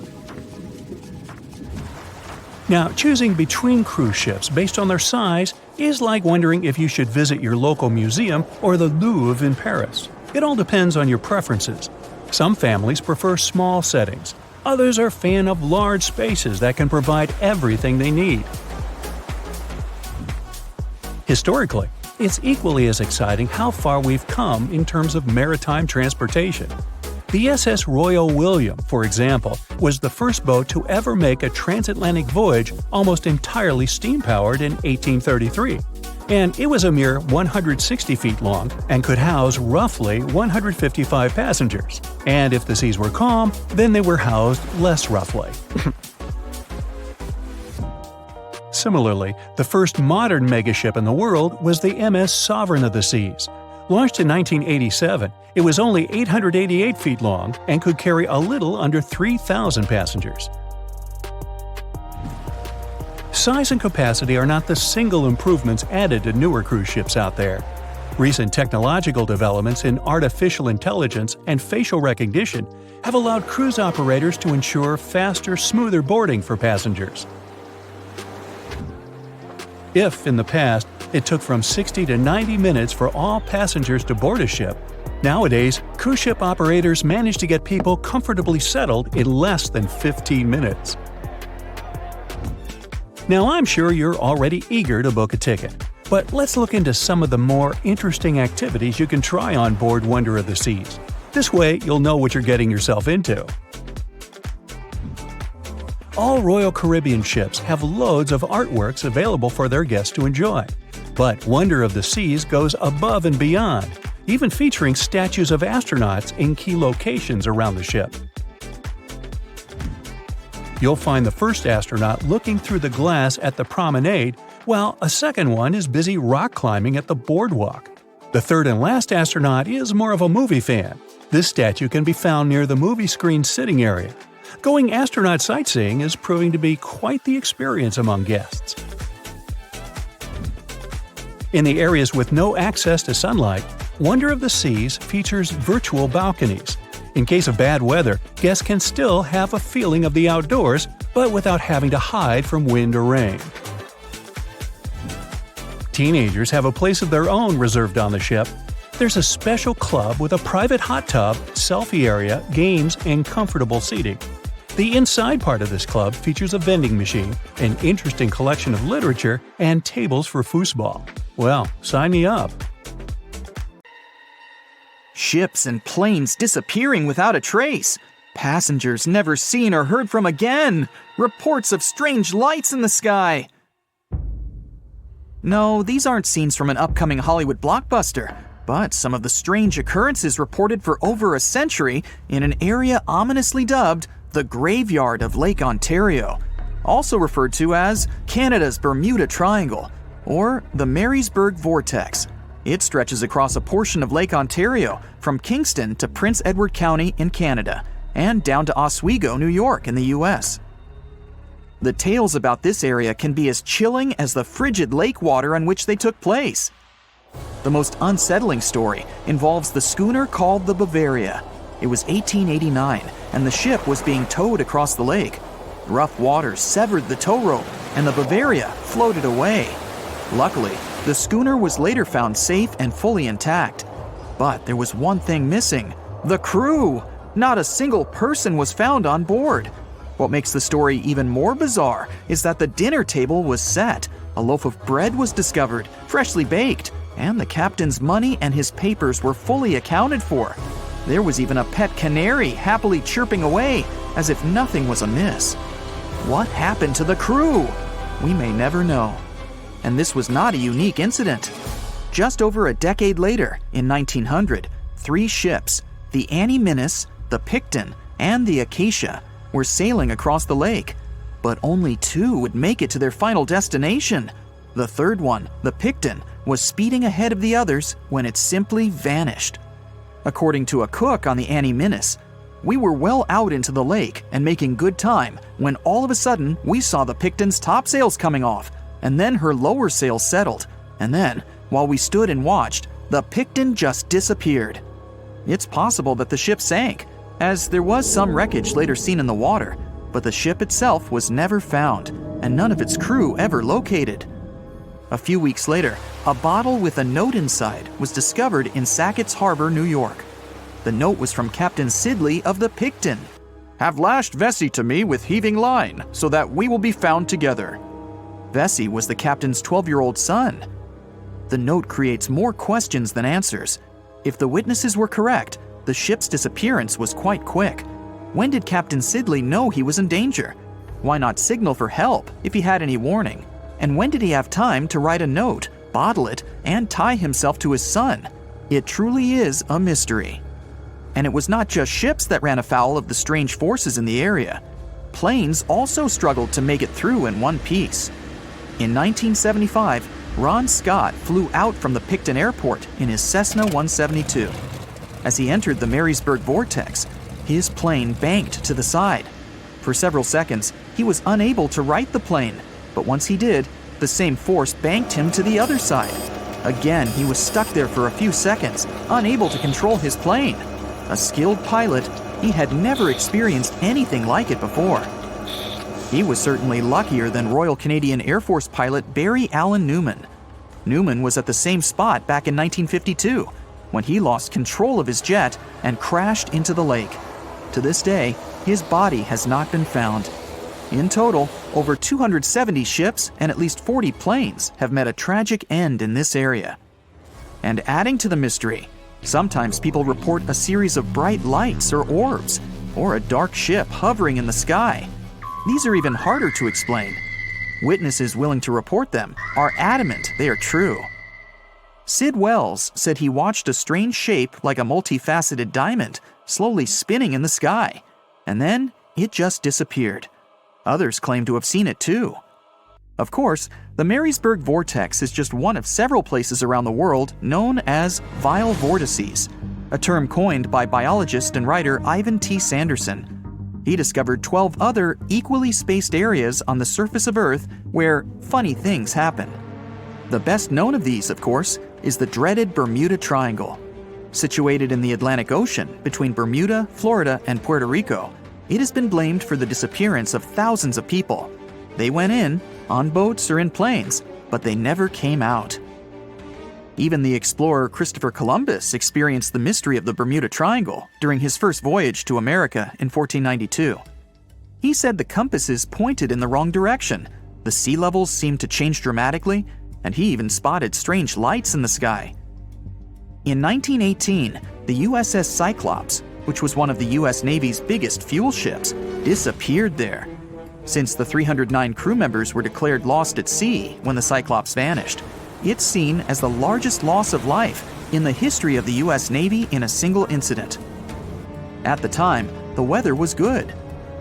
Speaker 2: Now, choosing between cruise ships based on their size is like wondering if you should visit your local museum or the Louvre in Paris. It all depends on your preferences. Some families prefer small settings. Others are a fan of large spaces that can provide everything they need. Historically, it's equally as exciting how far we've come in terms of maritime transportation. The SS Royal William, for example, was the first boat to ever make a transatlantic voyage almost entirely steam-powered in 1833. And it was a mere 160 feet long and could house roughly 155 passengers. And if the seas were calm, then they were housed less roughly. Similarly, the first modern megaship in the world was the MS Sovereign of the Seas. Launched in 1987, it was only 888 feet long and could carry a little under 3,000 passengers. Size and capacity are not the single improvements added to newer cruise ships out there. Recent technological developments in artificial intelligence and facial recognition have allowed cruise operators to ensure faster, smoother boarding for passengers. If, in the past, it took from 60 to 90 minutes for all passengers to board a ship, nowadays, cruise ship operators manage to get people comfortably settled in less than 15 minutes. Now, I'm sure you're already eager to book a ticket, but let's look into some of the more interesting activities you can try on board Wonder of the Seas. This way, you'll know what you're getting yourself into. All Royal Caribbean ships have loads of artworks available for their guests to enjoy. But Wonder of the Seas goes above and beyond, even featuring statues of astronauts in key locations around the ship. You'll find the first astronaut looking through the glass at the promenade, while a second one is busy rock climbing at the boardwalk. The third and last astronaut is more of a movie fan. This statue can be found near the movie screen sitting area. Going astronaut sightseeing is proving to be quite the experience among guests. In the areas with no access to sunlight, Wonder of the Seas features virtual balconies. In case of bad weather, guests can still have a feeling of the outdoors, but without having to hide from wind or rain. Teenagers have a place of their own reserved on the ship. There's a special club with a private hot tub, selfie area, games, and comfortable seating. The inside part of this club features a vending machine, an interesting collection of literature, and tables for foosball. Well, sign me up.
Speaker 3: Ships and planes disappearing without a trace. Passengers never seen or heard from again. Reports of strange lights in the sky. No, these aren't scenes from an upcoming Hollywood blockbuster, but some of the strange occurrences reported for over a century in an area ominously dubbed the Graveyard of Lake Ontario, also referred to as Canada's Bermuda Triangle, or the Marysburg Vortex. It stretches across a portion of Lake Ontario from Kingston to Prince Edward County in Canada, and down to Oswego, New York in the US. The tales about this area can be as chilling as the frigid lake water on which they took place. The most unsettling story involves the schooner called the Bavaria. It was 1889, and the ship was being towed across the lake. Rough waters severed the tow rope, and the Bavaria floated away. Luckily, the schooner was later found safe and fully intact. But there was one thing missing: the crew! Not a single person was found on board. What makes the story even more bizarre is that the dinner table was set, a loaf of bread was discovered, freshly baked, and the captain's money and his papers were fully accounted for. There was even a pet canary happily chirping away as if nothing was amiss. What happened to the crew? We may never know. And this was not a unique incident. Just over a decade later, in 1900, 3 ships, the Annie Minnis, the Picton, and the Acacia, were sailing across the lake. But only 2 would make it to their final destination. The third one, the Picton, was speeding ahead of the others when it simply vanished. According to a cook on the Annie Minnis, "We were well out into the lake and making good time when all of a sudden we saw the Picton's topsails coming off, and then her lower sails settled, and then, while we stood and watched, the Picton just disappeared." It's possible that the ship sank, as there was some wreckage later seen in the water, but the ship itself was never found, and none of its crew ever located. A few weeks later, a bottle with a note inside was discovered in Sackett's Harbor, New York. The note was from Captain Sidley of the Picton. "Have lashed Vesey to me with heaving line, so that we will be found together." Vesey was the captain's 12-year-old son. The note creates more questions than answers. If the witnesses were correct, the ship's disappearance was quite quick. When did Captain Sidley know he was in danger? Why not signal for help if he had any warning? And when did he have time to write a note, bottle it, and tie himself to his son? It truly is a mystery. And it was not just ships that ran afoul of the strange forces in the area. Planes also struggled to make it through in one piece. In 1975, Ron Scott flew out from the Picton Airport in his Cessna 172. As he entered the Marysburg vortex, his plane banked to the side. For several seconds, he was unable to right the plane, but once he did, the same force banked him to the other side. Again, he was stuck there for a few seconds, unable to control his plane. A skilled pilot, he had never experienced anything like it before. He was certainly luckier than Royal Canadian Air Force pilot Barry Allen Newman. Newman was at the same spot back in 1952, when he lost control of his jet and crashed into the lake. To this day, his body has not been found. In total, over 270 ships and at least 40 planes have met a tragic end in this area. And adding to the mystery, sometimes people report a series of bright lights or orbs, or a dark ship hovering in the sky. These are even harder to explain. Witnesses willing to report them are adamant they are true. Sid Wells said he watched a strange shape like a multifaceted diamond slowly spinning in the sky, and then it just disappeared. Others claim to have seen it too. Of course, the Marysburg vortex is just one of several places around the world known as vile vortices, a term coined by biologist and writer Ivan T. Sanderson. He discovered 12 other equally spaced areas on the surface of Earth where funny things happen. The best known of these, of course, is the dreaded Bermuda Triangle. Situated in the Atlantic Ocean between Bermuda, Florida, and Puerto Rico, it has been blamed for the disappearance of thousands of people. They went in, on boats or in planes, but they never came out. Even the explorer Christopher Columbus experienced the mystery of the Bermuda Triangle during his first voyage to America in 1492. He said the compasses pointed in the wrong direction, the sea levels seemed to change dramatically, and he even spotted strange lights in the sky. In 1918, the USS Cyclops, which was one of the US Navy's biggest fuel ships, disappeared there. Since the 309 crew members were declared lost at sea when the Cyclops vanished, it's seen as the largest loss of life in the history of the US Navy in a single incident. At the time, the weather was good.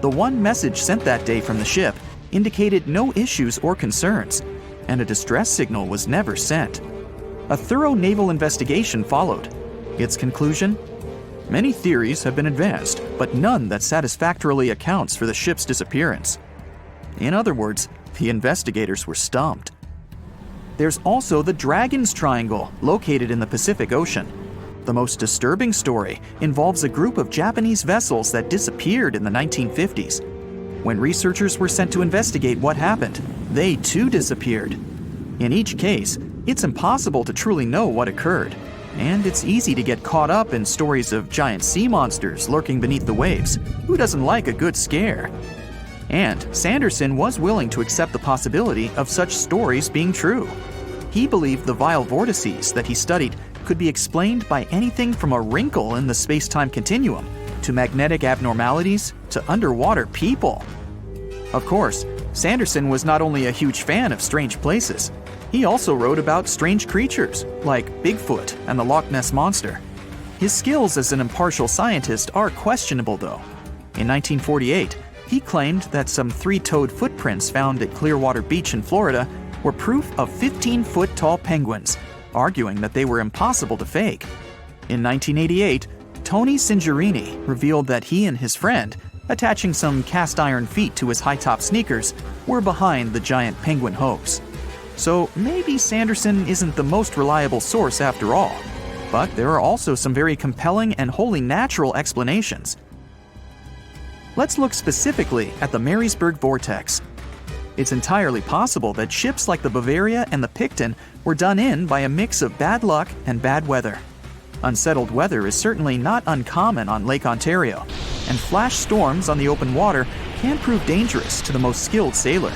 Speaker 3: The one message sent that day from the ship indicated no issues or concerns, and a distress signal was never sent. A thorough naval investigation followed. Its conclusion? Many theories have been advanced, but none that satisfactorily accounts for the ship's disappearance. In other words, the investigators were stumped. There's also the Dragon's Triangle, located in the Pacific Ocean. The most disturbing story involves a group of Japanese vessels that disappeared in the 1950s. When researchers were sent to investigate what happened, they too disappeared. In each case, it's impossible to truly know what occurred, and it's easy to get caught up in stories of giant sea monsters lurking beneath the waves. Who doesn't like a good scare? And Sanderson was willing to accept the possibility of such stories being true. He believed the vile vortices that he studied could be explained by anything from a wrinkle in the space-time continuum to magnetic abnormalities to underwater people. Of course, Sanderson was not only a huge fan of strange places, he also wrote about strange creatures like Bigfoot and the Loch Ness Monster. His skills as an impartial scientist are questionable though. In 1948, he claimed that some 3-toed footprints found at Clearwater Beach in Florida were proof of 15-foot-tall penguins, arguing that they were impossible to fake. In 1988, Tony Singerini revealed that he and his friend, attaching some cast-iron feet to his high-top sneakers, were behind the giant penguin hoax. So maybe Sanderson isn't the most reliable source after all, but there are also some very compelling and wholly natural explanations. Let's look specifically at the Marysburg Vortex. It's entirely possible that ships like the Bavaria and the Picton were done in by a mix of bad luck and bad weather. Unsettled weather is certainly not uncommon on Lake Ontario, and flash storms on the open water can prove dangerous to the most skilled sailor.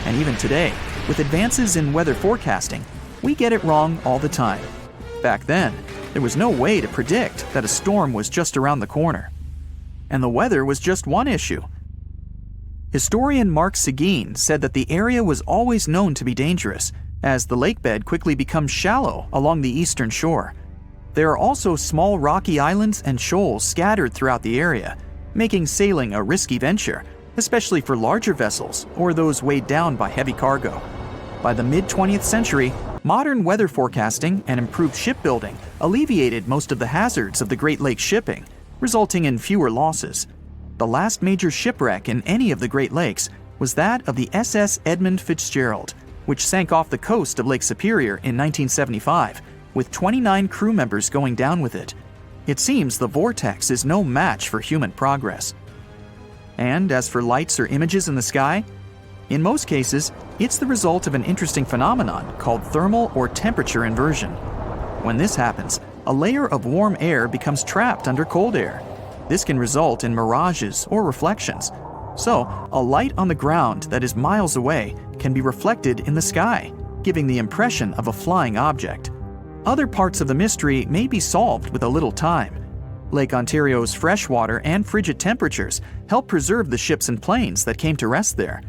Speaker 3: And even today, with advances in weather forecasting, we get it wrong all the time. Back then, there was no way to predict that a storm was just around the corner. And the weather was just one issue. Historian Mark Seguin said that the area was always known to be dangerous, as the lakebed quickly becomes shallow along the eastern shore. There are also small rocky islands and shoals scattered throughout the area, making sailing a risky venture, especially for larger vessels or those weighed down by heavy cargo. By the mid-20th century, modern weather forecasting and improved shipbuilding alleviated most of the hazards of the Great Lakes shipping, resulting in fewer losses. The last major shipwreck in any of the Great Lakes was that of the SS Edmund Fitzgerald, which sank off the coast of Lake Superior in 1975, with 29 crew members going down with it. It seems the vortex is no match for human progress. And as for lights or images in the sky, in most cases, it's the result of an interesting phenomenon called thermal or temperature inversion. When this happens, a layer of warm air becomes trapped under cold air. This can result in mirages or reflections. So, a light on the ground that is miles away can be reflected in the sky, giving the impression of a flying object. Other parts of the mystery may be solved with a little time. Lake Ontario's freshwater and frigid temperatures help preserve the ships and planes that came to rest there.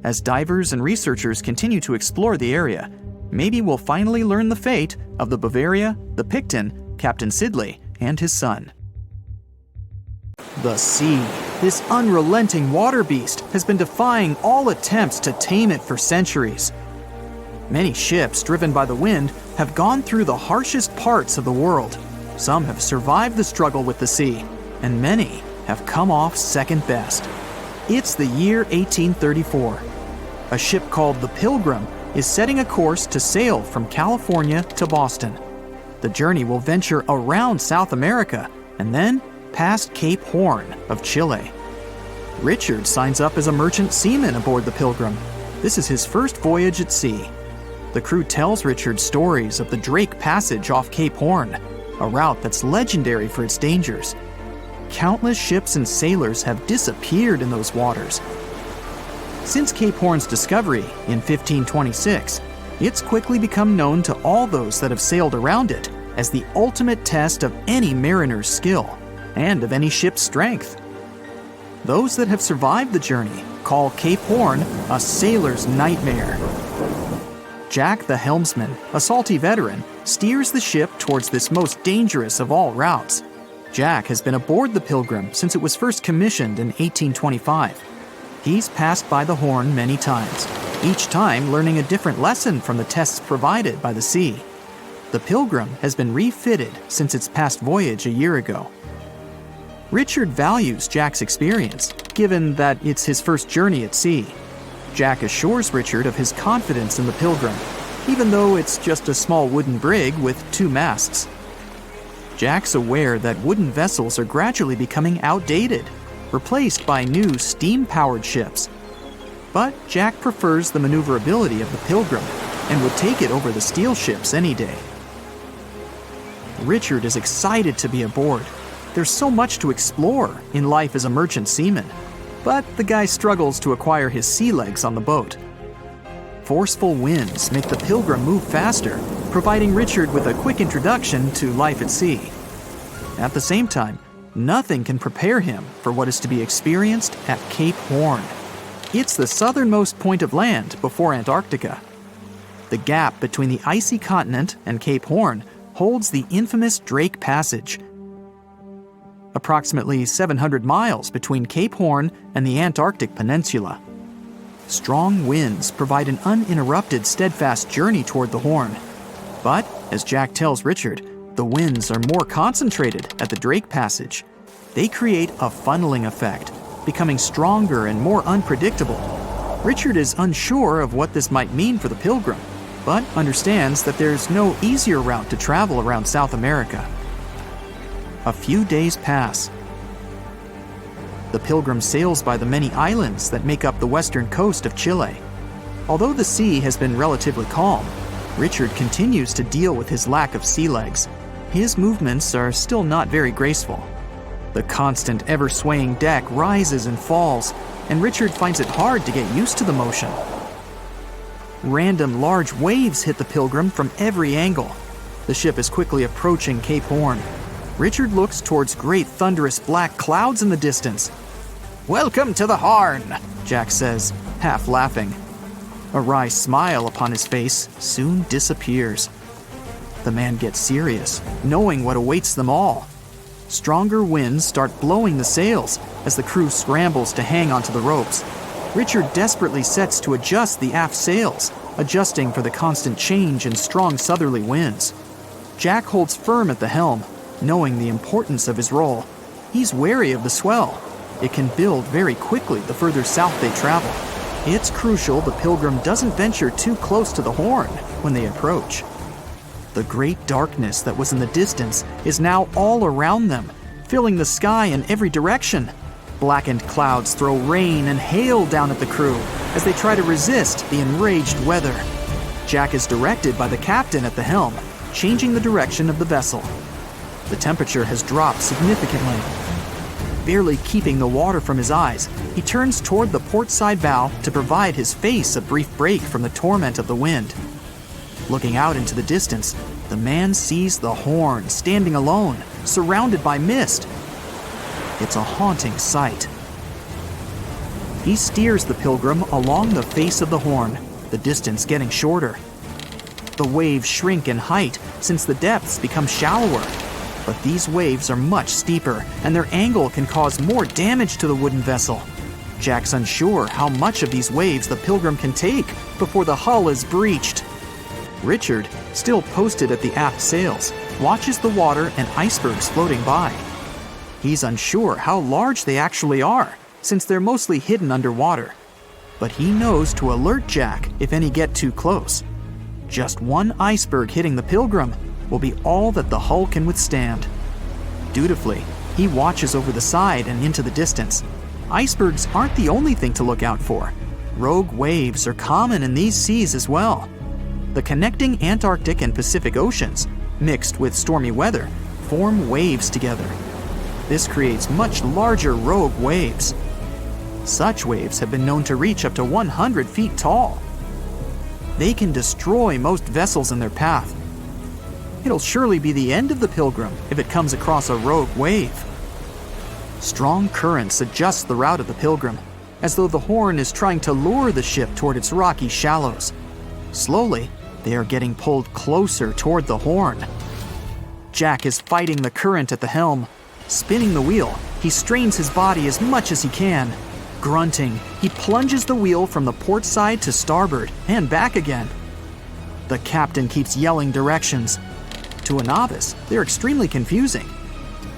Speaker 3: As divers and researchers continue to explore the area, maybe we'll finally learn the fate of the Bavaria, the Picton, Captain Sidley, and his son. The sea, this unrelenting water beast, has been defying all attempts to tame it for centuries. Many ships driven by the wind have gone through the harshest parts of the world. Some have survived the struggle with the sea, and many have come off second best. It's the year 1834. A ship called the Pilgrim is setting a course to sail from California to Boston. The journey will venture around South America and then past Cape Horn of Chile. Richard signs up as a merchant seaman aboard the Pilgrim. This is his first voyage at sea. The crew tells Richard stories of the Drake Passage off Cape Horn, a route that's legendary for its dangers. Countless ships and sailors have disappeared in those waters. Since Cape Horn's discovery in 1526, it's quickly become known to all those that have sailed around it as the ultimate test of any mariner's skill and of any ship's strength. Those that have survived the journey call Cape Horn a sailor's nightmare. Jack the helmsman, a salty veteran, steers the ship towards this most dangerous of all routes. Jack has been aboard the Pilgrim since it was first commissioned in 1825. He's passed by the Horn many times, each time learning a different lesson from the tests provided by the sea. The Pilgrim has been refitted since its past voyage a year ago. Richard values Jack's experience, given that it's his first journey at sea. Jack assures Richard of his confidence in the Pilgrim, even though it's just a small wooden brig with 2 masts. Jack's aware that wooden vessels are gradually becoming outdated. replaced by new steam-powered ships. But Jack prefers the maneuverability of the Pilgrim and would take it over the steel ships any day. Richard is excited to be aboard. There's so much to explore in life as a merchant seaman, but the guy struggles to acquire his sea legs on the boat. Forceful winds make the Pilgrim move faster, providing Richard with a quick introduction to life at sea. At the same time, nothing can prepare him for what is to be experienced at Cape Horn. It's the southernmost point of land before Antarctica. The gap between the icy continent and Cape Horn holds the infamous Drake Passage. Approximately 700 miles between Cape Horn and the Antarctic Peninsula. Strong winds provide an uninterrupted, steadfast journey toward the Horn. But, as Jack tells Richard, the winds are more concentrated at the Drake Passage. They create a funneling effect, becoming stronger and more unpredictable. Richard is unsure of what this might mean for the Pilgrim, but understands that there's no easier route to travel around South America. A few days pass. The Pilgrim sails by the many islands that make up the western coast of Chile. Although the sea has been relatively calm, Richard continues to deal with his lack of sea legs. His movements are still not very graceful. The constant, ever-swaying deck rises and falls, and Richard finds it hard to get used to the motion. Random large waves hit the Pilgrim from every angle. The ship is quickly approaching Cape Horn. Richard looks towards great thunderous black clouds in the distance. "Welcome to the Horn," Jack says, half laughing. A wry smile upon his face soon disappears. The man gets serious, knowing what awaits them all. Stronger winds start blowing the sails as the crew scrambles to hang onto the ropes. Richard desperately sets to adjust the aft sails, adjusting for the constant change in strong southerly winds. Jack holds firm at the helm, knowing the importance of his role. He's wary of the swell. It can build very quickly the further south they travel. It's crucial the Pilgrim doesn't venture too close to the Horn when they approach. The great darkness that was in the distance is now all around them, filling the sky in every direction. Blackened clouds throw rain and hail down at the crew as they try to resist the enraged weather. Jack is directed by the captain at the helm, changing the direction of the vessel. The temperature has dropped significantly. Barely keeping the water from his eyes, he turns toward the port side bow to provide his face a brief break from the torment of the wind. Looking out into the distance, the man sees the Horn standing alone, surrounded by mist. It's a haunting sight. He steers the Pilgrim along the face of the Horn, the distance getting shorter. The waves shrink in height since the depths become shallower. But these waves are much steeper, and their angle can cause more damage to the wooden vessel. Jack's unsure how much of these waves the Pilgrim can take before the hull is breached. Richard, still posted at the aft sails, watches the water and icebergs floating by. He's unsure how large they actually are, since they're mostly hidden underwater. But he knows to alert Jack if any get too close. Just one iceberg hitting the Pilgrim will be all that the hull can withstand. Dutifully, he watches over the side and into the distance. Icebergs aren't the only thing to look out for. Rogue waves are common in these seas as well. The connecting Antarctic and Pacific Oceans, mixed with stormy weather, form waves together. This creates much larger rogue waves. Such waves have been known to reach up to 100 feet tall. They can destroy most vessels in their path. It'll surely be the end of the Pilgrim if it comes across a rogue wave. Strong currents adjust the route of the Pilgrim, as though the Horn is trying to lure the ship toward its rocky shallows. Slowly, they are getting pulled closer toward the Horn. Jack is fighting the current at the helm. Spinning the wheel, he strains his body as much as he can. Grunting, he plunges the wheel from the port side to starboard and back again. The captain keeps yelling directions. To a novice, they're extremely confusing.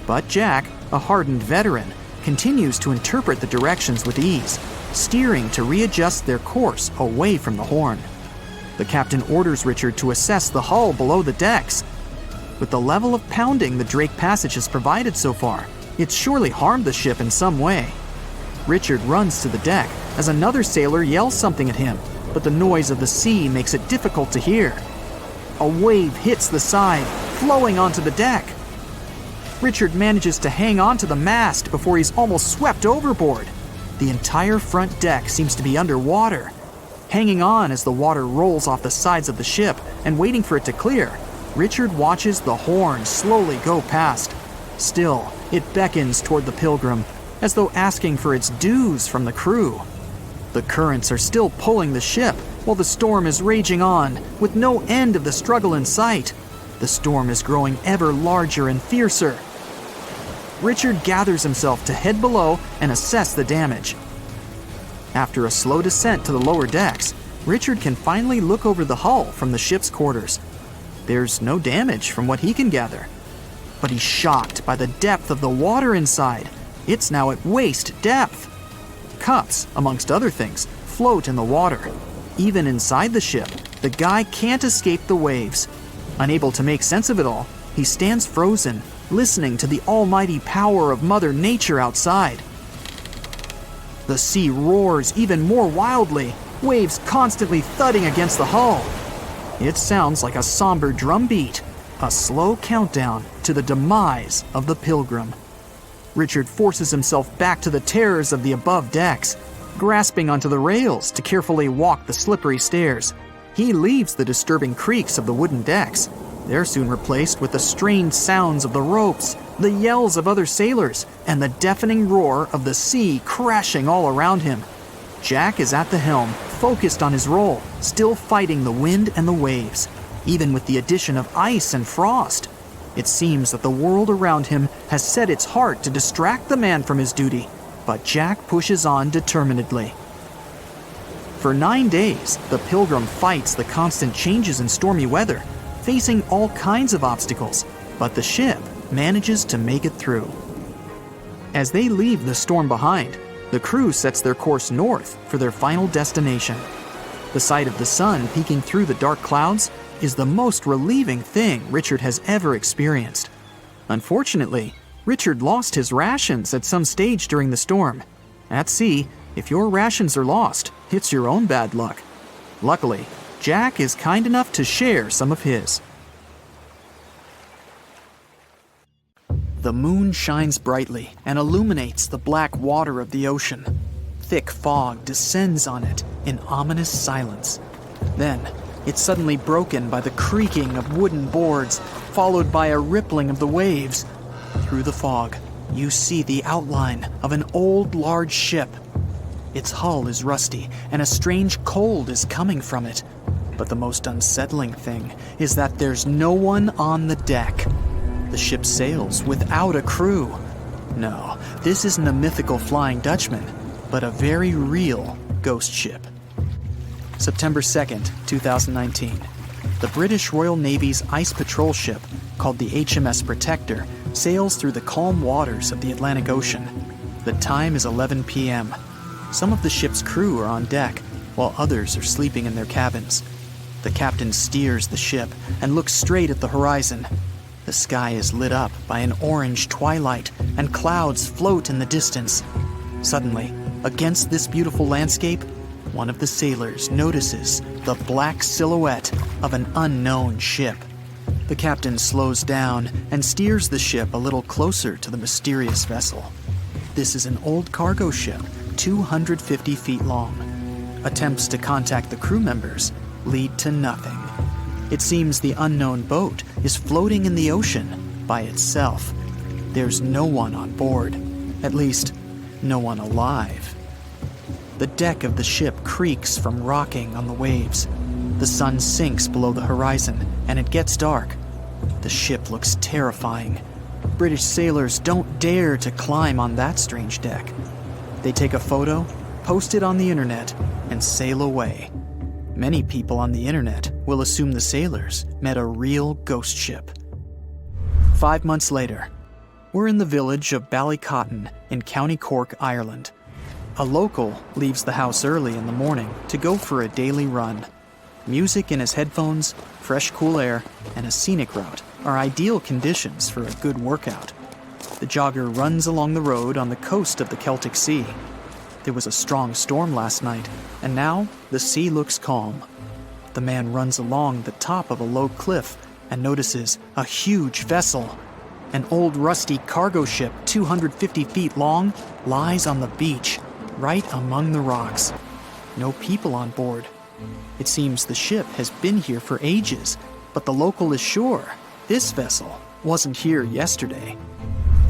Speaker 3: But Jack, a hardened veteran, continues to interpret the directions with ease, steering to readjust their course away from the Horn. The captain orders Richard to assess the hull below the decks. With the level of pounding the Drake Passage has provided so far, it's surely harmed the ship in some way. Richard runs to the deck as another sailor yells something at him, but the noise of the sea makes it difficult to hear. A wave hits the side, flowing onto the deck. Richard manages to hang onto the mast before he's almost swept overboard. The entire front deck seems to be underwater. Hanging on as the water rolls off the sides of the ship and waiting for it to clear, Richard watches the horn slowly go past. Still, it beckons toward the Pilgrim, as though asking for its dues from the crew. The currents are still pulling the ship, while the storm is raging on, with no end of the struggle in sight. The storm is growing ever larger and fiercer. Richard gathers himself to head below and assess the damage. After a slow descent to the lower decks, Richard can finally look over the hull from the ship's quarters. There's no damage from what he can gather. But he's shocked by the depth of the water inside. It's now at waist depth. Cups, amongst other things, float in the water. Even inside the ship, the guy can't escape the waves. Unable to make sense of it all, he stands frozen, listening to the almighty power of Mother Nature outside. The sea roars even more wildly, waves constantly thudding against the hull. It sounds like a somber drumbeat, a slow countdown to the demise of the Pilgrim. Richard forces himself back to the terrors of the above decks, grasping onto the rails to carefully walk the slippery stairs. He leaves the disturbing creaks of the wooden decks. They're soon replaced with the strained sounds of the ropes, the yells of other sailors, and the deafening roar of the sea crashing all around him. Jack is at the helm, focused on his role, still fighting the wind and the waves, even with the addition of ice and frost. It seems that the world around him has set its heart to distract the man from his duty, but Jack pushes on determinedly. For 9 days, the Pilgrim fights the constant changes in stormy weather, facing all kinds of obstacles, but the ship manages to make it through. As they leave the storm behind, the crew sets their course north for their final destination. The sight of the sun peeking through the dark clouds is the most relieving thing Richard has ever experienced. Unfortunately, Richard lost his rations at some stage during the storm. At sea, if your rations are lost, it's your own bad luck. Luckily, Jack is kind enough to share some of his. The moon shines brightly and illuminates the black water of the ocean. Thick fog descends on it in ominous silence. Then, it's suddenly broken by the creaking of wooden boards, followed by a rippling of the waves. Through the fog, you see the outline of an old, large ship. Its hull is rusty, and a strange cold is coming from it. But the most unsettling thing is that there's no one on the deck. The ship sails without a crew. No, this isn't a mythical Flying Dutchman, but a very real ghost ship. September 2nd, 2019. The British Royal Navy's ice patrol ship, called the HMS Protector, sails through the calm waters of the Atlantic Ocean. The time is 11 p.m. Some of the ship's crew are on deck, while others are sleeping in their cabins. The captain steers the ship and looks straight at the horizon. The sky is lit up by an orange twilight, and clouds float in the distance. Suddenly, against this beautiful landscape, one of the sailors notices the black silhouette of an unknown ship. The captain slows down and steers the ship a little closer to the mysterious vessel. This is an old cargo ship, 250 feet long. Attempts to contact the crew members lead to nothing. It seems the unknown boat is floating in the ocean by itself. There's no one on board, at least, no one alive. The deck of the ship creaks from rocking on the waves. The sun sinks below the horizon, and it gets dark. The ship looks terrifying. British sailors don't dare to climb on that strange deck. They take a photo, post it on the internet, and sail away. Many people on the internet will assume the sailors met a real ghost ship. 5 months later, we're in the village of Ballycotton in County Cork, Ireland. A local leaves the house early in the morning to go for a daily run. Music in his headphones, fresh cool air, and a scenic route are ideal conditions for a good workout. The jogger runs along the road on the coast of the Celtic Sea. There was a strong storm last night, and now the sea looks calm. The man runs along the top of a low cliff and notices a huge vessel. An old rusty cargo ship 250 feet long lies on the beach, right among the rocks. No people on board. It seems the ship has been here for ages, but the local is sure this vessel wasn't here yesterday.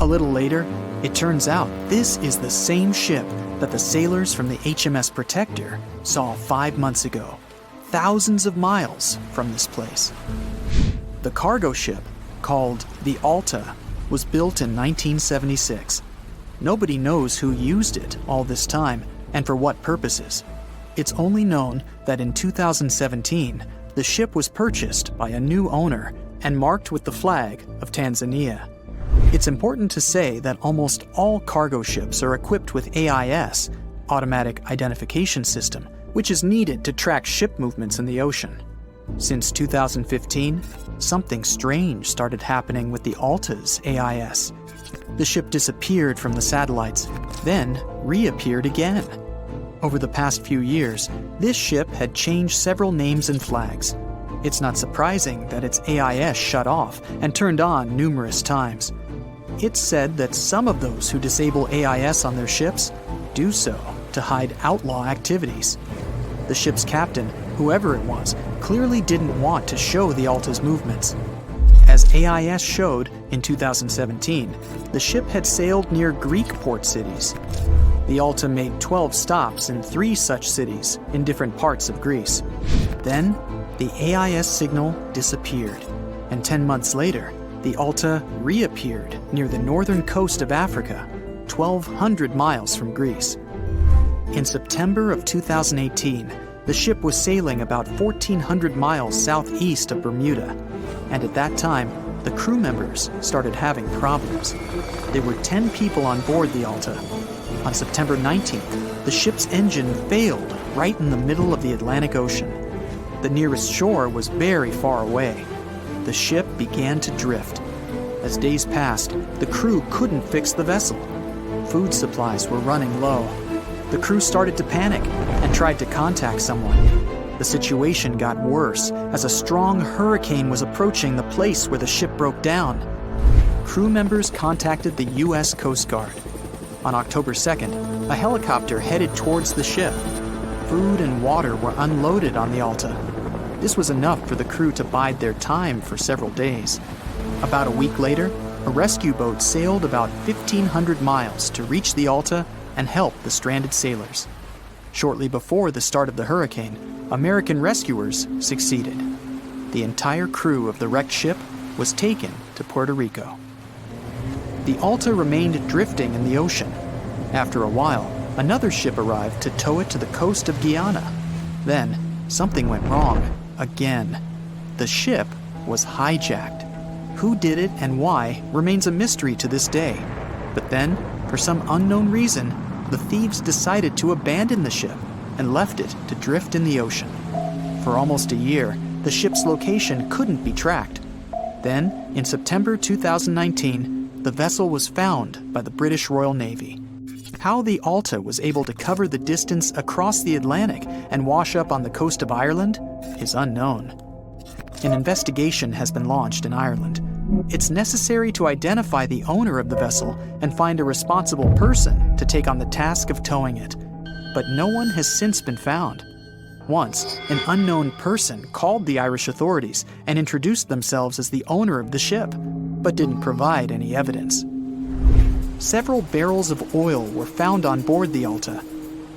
Speaker 3: A little later, it turns out this is the same ship that the sailors from the HMS Protector saw 5 months ago, thousands of miles from this place. The cargo ship, called the Alta, was built in 1976. Nobody knows who used it all this time and for what purposes. It's only known that in 2017, the ship was purchased by a new owner and marked with the flag of Tanzania. It's important to say that almost all cargo ships are equipped with AIS, Automatic Identification System, which is needed to track ship movements in the ocean. Since 2015, something strange started happening with the Alta's AIS. The ship disappeared from the satellites, then reappeared again. Over the past few years, this ship had changed several names and flags. It's not surprising that its AIS shut off and turned on numerous times. It's said that some of those who disable AIS on their ships do so to hide outlaw activities. The ship's captain, whoever it was, clearly didn't want to show the Alta's movements. As AIS showed in 2017, the ship had sailed near Greek port cities. The Alta made 12 stops in 3 such cities in different parts of Greece. Then, the AIS signal disappeared, and 10 months later, the Alta reappeared near the northern coast of Africa, 1,200 miles from Greece. In September of 2018, the ship was sailing about 1,400 miles southeast of Bermuda, and at that time, the crew members started having problems. There were 10 people on board the Alta. On September 19th, the ship's engine failed right in the middle of the Atlantic Ocean. The nearest shore was very far away. The ship began to drift. As days passed, the crew couldn't fix the vessel. Food supplies were running low. The crew started to panic and tried to contact someone. The situation got worse as a strong hurricane was approaching the place where the ship broke down. Crew members contacted the U.S. Coast Guard. On October 2nd, a helicopter headed towards the ship. Food and water were unloaded on the Alta. This was enough for the crew to bide their time for several days. About a week later, a rescue boat sailed about 1,500 miles to reach the Alta and help the stranded sailors. Shortly before the start of the hurricane, American rescuers succeeded. The entire crew of the wrecked ship was taken to Puerto Rico. The Alta remained drifting in the ocean. After a while, another ship arrived to tow it to the coast of Guyana. Then, something went wrong. Again. The ship was hijacked. Who did it and why remains a mystery to this day. But then, for some unknown reason, the thieves decided to abandon the ship and left it to drift in the ocean. For almost a year, the ship's location couldn't be tracked. Then, in September 2019, the vessel was found by the British Royal Navy. How the Alta was able to cover the distance across the Atlantic and wash up on the coast of Ireland is unknown. An investigation has been launched in Ireland. It's necessary to identify the owner of the vessel and find a responsible person to take on the task of towing it. But no one has since been found. Once, an unknown person called the Irish authorities and introduced themselves as the owner of the ship, but didn't provide any evidence. Several barrels of oil were found on board the Alta.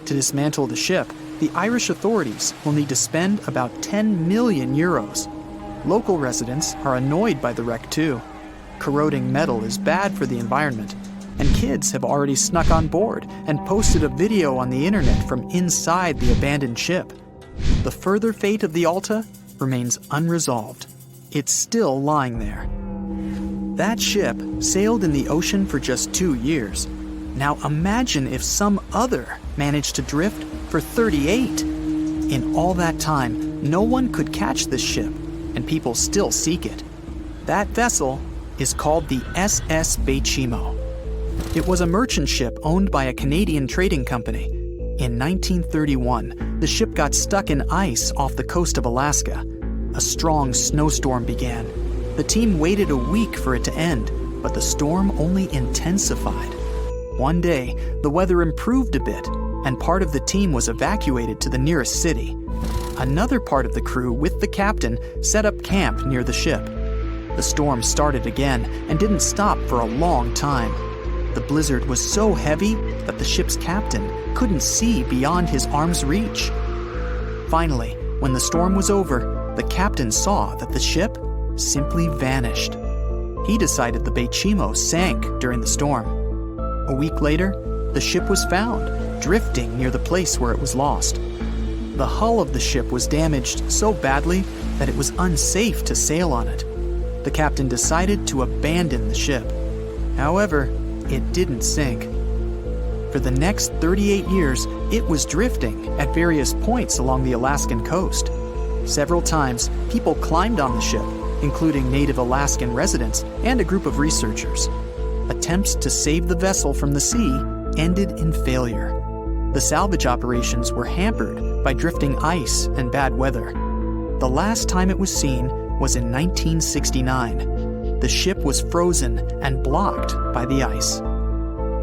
Speaker 3: To dismantle the ship, the Irish authorities will need to spend about 10 million euros. Local residents are annoyed by the wreck too. Corroding metal is bad for the environment, and kids have already snuck on board and posted a video on the internet from inside the abandoned ship. The further fate of the Alta remains unresolved. It's still lying there. That ship sailed in the ocean for just 2 years. Now imagine if some other managed to drift for 38. In all that time, no one could catch this ship, and people still seek it. That vessel is called the SS Baychimo. It was a merchant ship owned by a Canadian trading company. In 1931, the ship got stuck in ice off the coast of Alaska. A strong snowstorm began. The team waited a week for it to end, but the storm only intensified. One day, the weather improved a bit, and part of the team was evacuated to the nearest city. Another part of the crew, with the captain, set up camp near the ship. The storm started again and didn't stop for a long time. The blizzard was so heavy that the ship's captain couldn't see beyond his arm's reach. Finally, when the storm was over, the captain saw that the ship simply vanished. He decided the Baychimo sank during the storm. A week later, the ship was found, drifting near the place where it was lost. The hull of the ship was damaged so badly that it was unsafe to sail on it. The captain decided to abandon the ship. However, it didn't sink. For the next 38 years, it was drifting at various points along the Alaskan coast. Several times, people climbed on the ship, including native Alaskan residents and a group of researchers. Attempts to save the vessel from the sea ended in failure. The salvage operations were hampered by drifting ice and bad weather. The last time it was seen was in 1969. The ship was frozen and blocked by the ice.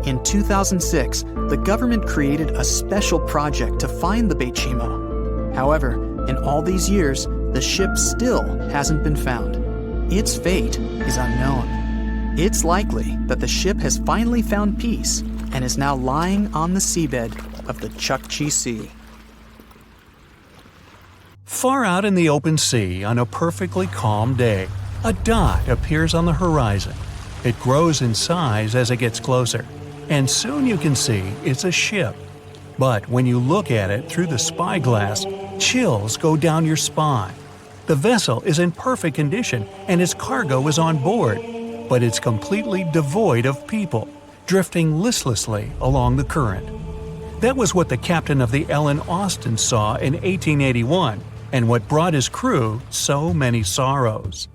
Speaker 3: In 2006, the government created a special project to find the Baychimo. However, in all these years, the ship still hasn't been found. Its fate is unknown. It's likely that the ship has finally found peace and is now lying on the seabed of the Chukchi Sea.
Speaker 2: Far out in the open sea on a perfectly calm day, a dot appears on the horizon. It grows in size as it gets closer, and soon you can see it's a ship. But when you look at it through the spyglass, chills go down your spine. The vessel is in perfect condition and its cargo is on board, but it's completely devoid of people, drifting listlessly along the current. That was what the captain of the Ellen Austin saw in 1881, and what brought his crew so many sorrows.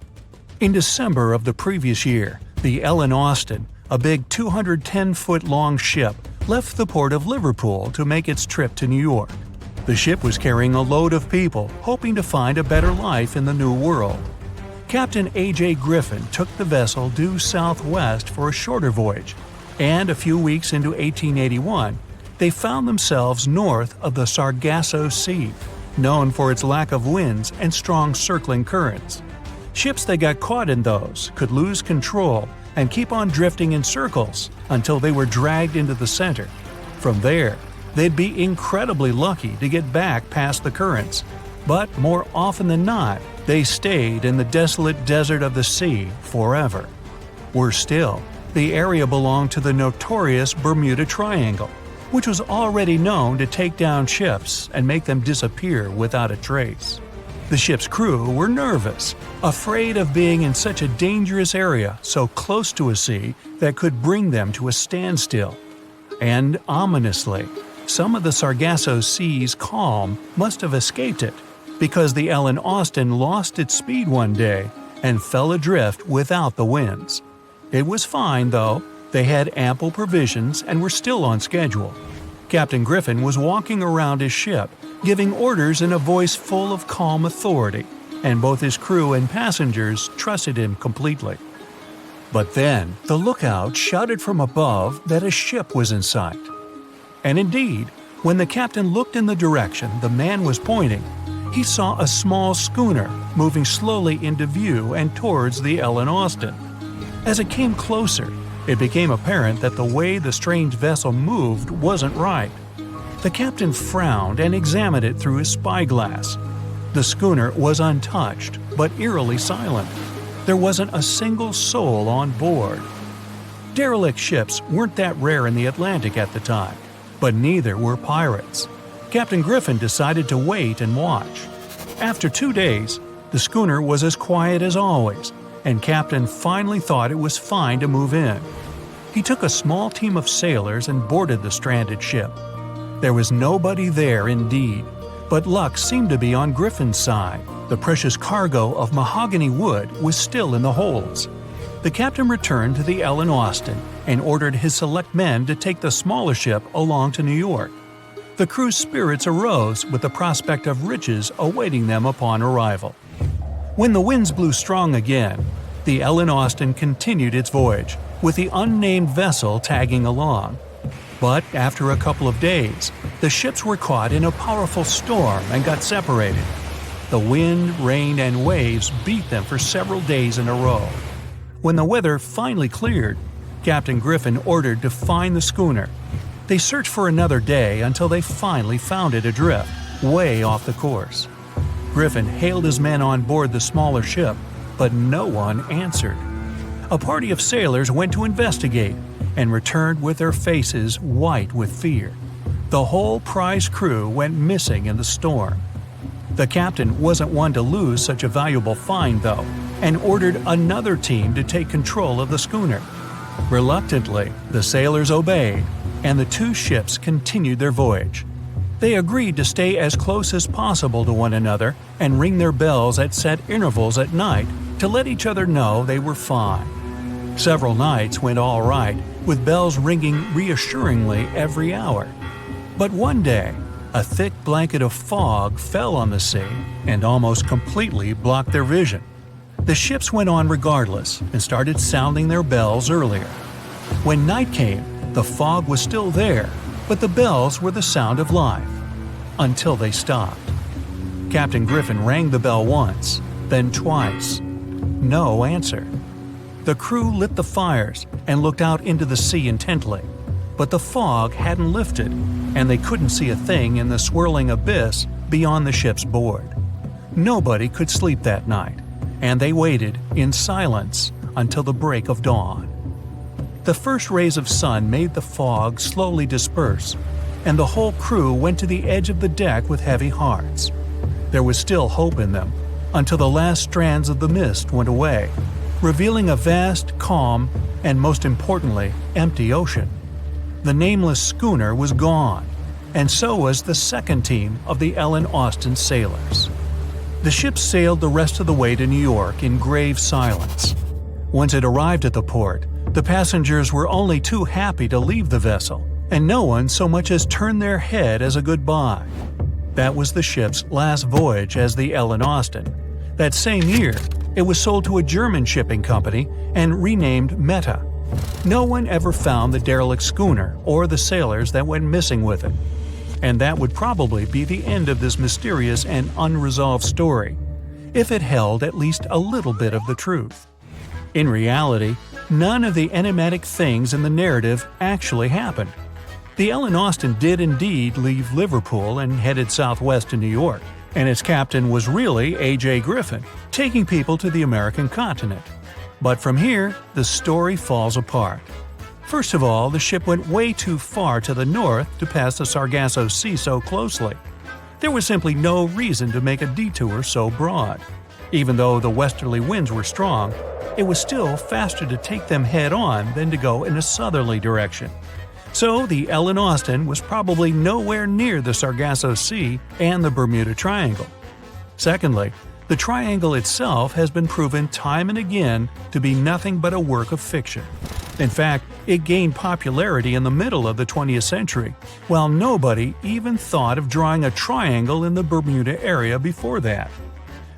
Speaker 2: In December of the previous year, the Ellen Austin, a big 210-foot-long ship, left the port of Liverpool to make its trip to New York. The ship was carrying a load of people hoping to find a better life in the New World. Captain A.J. Griffin took the vessel due southwest for a shorter voyage, and a few weeks into 1881, they found themselves north of the Sargasso Sea, known for its lack of winds and strong circling currents. Ships that got caught in those could lose control and keep on drifting in circles until they were dragged into the center. From there, they'd be incredibly lucky to get back past the currents, but more often than not, they stayed in the desolate desert of the sea forever. Worse still, the area belonged to the notorious Bermuda Triangle, which was already known to take down ships and make them disappear without a trace. The ship's crew were nervous, afraid of being in such a dangerous area so close to a sea that could bring them to a standstill. And ominously, some of the Sargasso Sea's calm must have escaped it, because the Ellen Austin lost its speed one day and fell adrift without the winds. It was fine, though. They had ample provisions and were still on schedule. Captain Griffin was walking around his ship, giving orders in a voice full of calm authority, and both his crew and passengers trusted him completely. But then, the lookout shouted from above that a ship was in sight. And indeed, when the captain looked in the direction the man was pointing, he saw a small schooner moving slowly into view and towards the Ellen Austin. As it came closer, it became apparent that the way the strange vessel moved wasn't right. The captain frowned and examined it through his spyglass. The schooner was untouched, but eerily silent. There wasn't a single soul on board. Derelict ships weren't that rare in the Atlantic at the time, but neither were pirates. Captain Griffin decided to wait and watch. After 2 days, the schooner was as quiet as always, and Captain finally thought it was fine to move in. He took a small team of sailors and boarded the stranded ship. There was nobody there indeed, but luck seemed to be on Griffin's side. The precious cargo of mahogany wood was still in the holds. The captain returned to the Ellen Austin and ordered his select men to take the smaller ship along to New York. The crew's spirits arose with the prospect of riches awaiting them upon arrival. When the winds blew strong again, the Ellen Austin continued its voyage, with the unnamed vessel tagging along. But after a couple of days, the ships were caught in a powerful storm and got separated. The wind, rain, and waves beat them for several days in a row. When the weather finally cleared, Captain Griffin ordered to find the schooner. They searched for another day until they finally found it adrift, way off the course. Griffin hailed his men on board the smaller ship, but no one answered. A party of sailors went to investigate and returned with their faces white with fear. The whole prize crew went missing in the storm. The captain wasn't one to lose such a valuable find, though, and ordered another team to take control of the schooner. Reluctantly, the sailors obeyed, and the two ships continued their voyage. They agreed to stay as close as possible to one another and ring their bells at set intervals at night to let each other know they were fine. Several nights went all right, with bells ringing reassuringly every hour. But one day, a thick blanket of fog fell on the sea and almost completely blocked their vision. The ships went on regardless and started sounding their bells earlier. When night came, the fog was still there, but the bells were the sound of life. Until they stopped. Captain Griffin rang the bell once, then twice. No answer. The crew lit the fires and looked out into the sea intently, but the fog hadn't lifted, and they couldn't see a thing in the swirling abyss beyond the ship's board. Nobody could sleep that night, and they waited in silence until the break of dawn. The first rays of sun made the fog slowly disperse, and the whole crew went to the edge of the deck with heavy hearts. There was still hope in them, until the last strands of the mist went away, revealing a vast, calm, and most importantly, empty ocean. The nameless schooner was gone, and so was the second team of the Ellen Austin sailors. The ship sailed the rest of the way to New York in grave silence. Once it arrived at the port, the passengers were only too happy to leave the vessel, and no one so much as turned their head as a goodbye. That was the ship's last voyage as the Ellen Austin. That same year, it was sold to a German shipping company and renamed Meta. No one ever found the derelict schooner or the sailors that went missing with it. And that would probably be the end of this mysterious and unresolved story, if it held at least a little bit of the truth. In reality, none of the enigmatic things in the narrative actually happened. The Ellen Austin did indeed leave Liverpool and headed southwest to New York, and its captain was really A.J. Griffin, taking people to the American continent. But from here, the story falls apart. First of all, the ship went way too far to the north to pass the Sargasso Sea so closely. There was simply no reason to make a detour so broad. Even though the westerly winds were strong, it was still faster to take them head-on than to go in a southerly direction. So the Ellen Austin was probably nowhere near the Sargasso Sea and the Bermuda Triangle. Secondly, the triangle itself has been proven time and again to be nothing but a work of fiction. In fact, it gained popularity in the middle of the 20th century, while nobody even thought of drawing a triangle in the Bermuda area before that.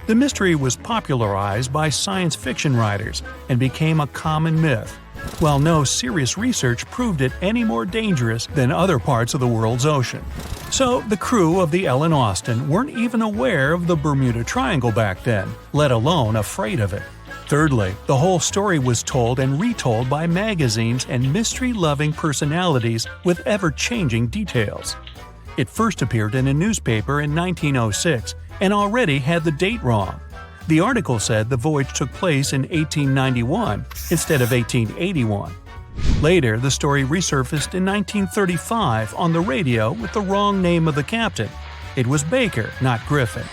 Speaker 2: The mystery was popularized by science fiction writers and became a common myth, while no serious research proved it any more dangerous than other parts of the world's ocean. So the crew of the Ellen Austin weren't even aware of the Bermuda Triangle back then, let alone afraid of it. Thirdly, the whole story was told and retold by magazines and mystery-loving personalities with ever-changing details. It first appeared in a newspaper in 1906 and already had the date wrong. The article said the voyage took place in 1891 instead of 1881. Later, the story resurfaced in 1935 on the radio with the wrong name of the captain. It was Baker, not Griffin.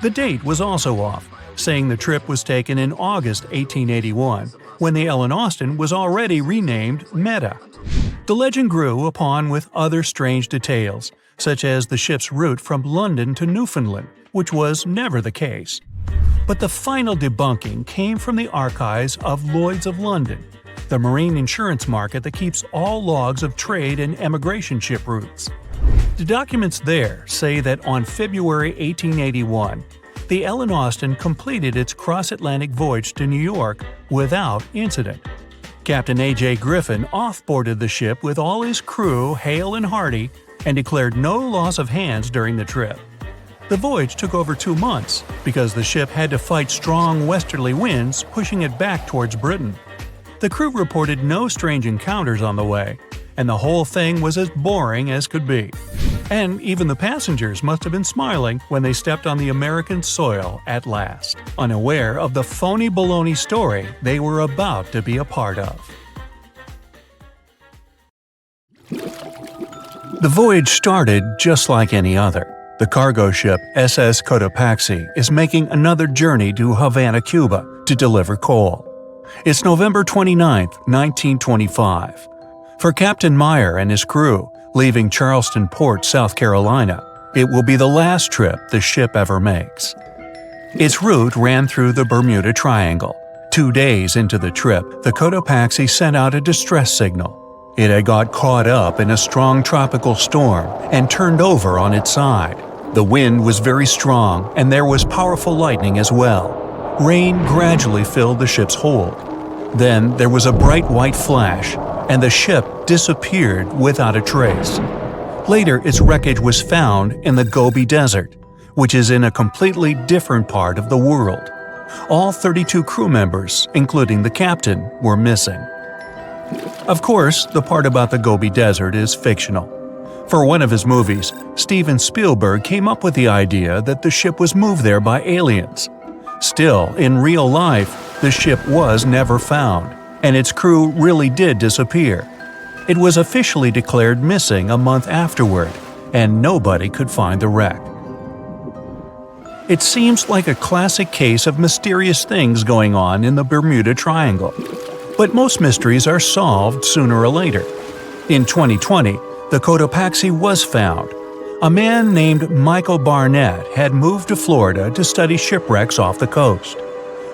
Speaker 2: The date was also off, saying the trip was taken in August 1881, when the Ellen Austin was already renamed Meta. The legend grew upon with other strange details, such as the ship's route from London to Newfoundland, which was never the case. But the final debunking came from the archives of Lloyd's of London, the marine insurance market that keeps all logs of trade and emigration ship routes. The documents there say that on February 1881, the Ellen Austin completed its cross-Atlantic voyage to New York without incident. Captain A.J. Griffin offboarded the ship with all his crew hale and hearty and declared no loss of hands during the trip. The voyage took over 2 months because the ship had to fight strong westerly winds pushing it back towards Britain. The crew reported no strange encounters on the way, and the whole thing was as boring as could be. And even the passengers must have been smiling when they stepped on the American soil at last, unaware of the phony baloney story they were about to be a part of. The voyage started just like any other. The cargo ship SS Cotopaxi is making another journey to Havana, Cuba, to deliver coal. It's November 29, 1925. For Captain Meyer and his crew, leaving Charleston Port, South Carolina, it will be the last trip the ship ever makes. Its route ran through the Bermuda Triangle. 2 days into the trip, the Cotopaxi sent out a distress signal. It had got caught up in a strong tropical storm and turned over on its side. The wind was very strong and there was powerful lightning as well. Rain gradually filled the ship's hold. Then there was a bright white flash, and the ship disappeared without a trace. Later, its wreckage was found in the Gobi Desert, which is in a completely different part of the world. All 32 crew members, including the captain, were missing. Of course, the part about the Gobi Desert is fictional. For one of his movies, Steven Spielberg came up with the idea that the ship was moved there by aliens. Still, in real life, the ship was never found, and its crew really did disappear. It was officially declared missing a month afterward, and nobody could find the wreck. It seems like a classic case of mysterious things going on in the Bermuda Triangle. But most mysteries are solved sooner or later. In 2020, the Cotopaxi was found. A man named Michael Barnett had moved to Florida to study shipwrecks off the coast.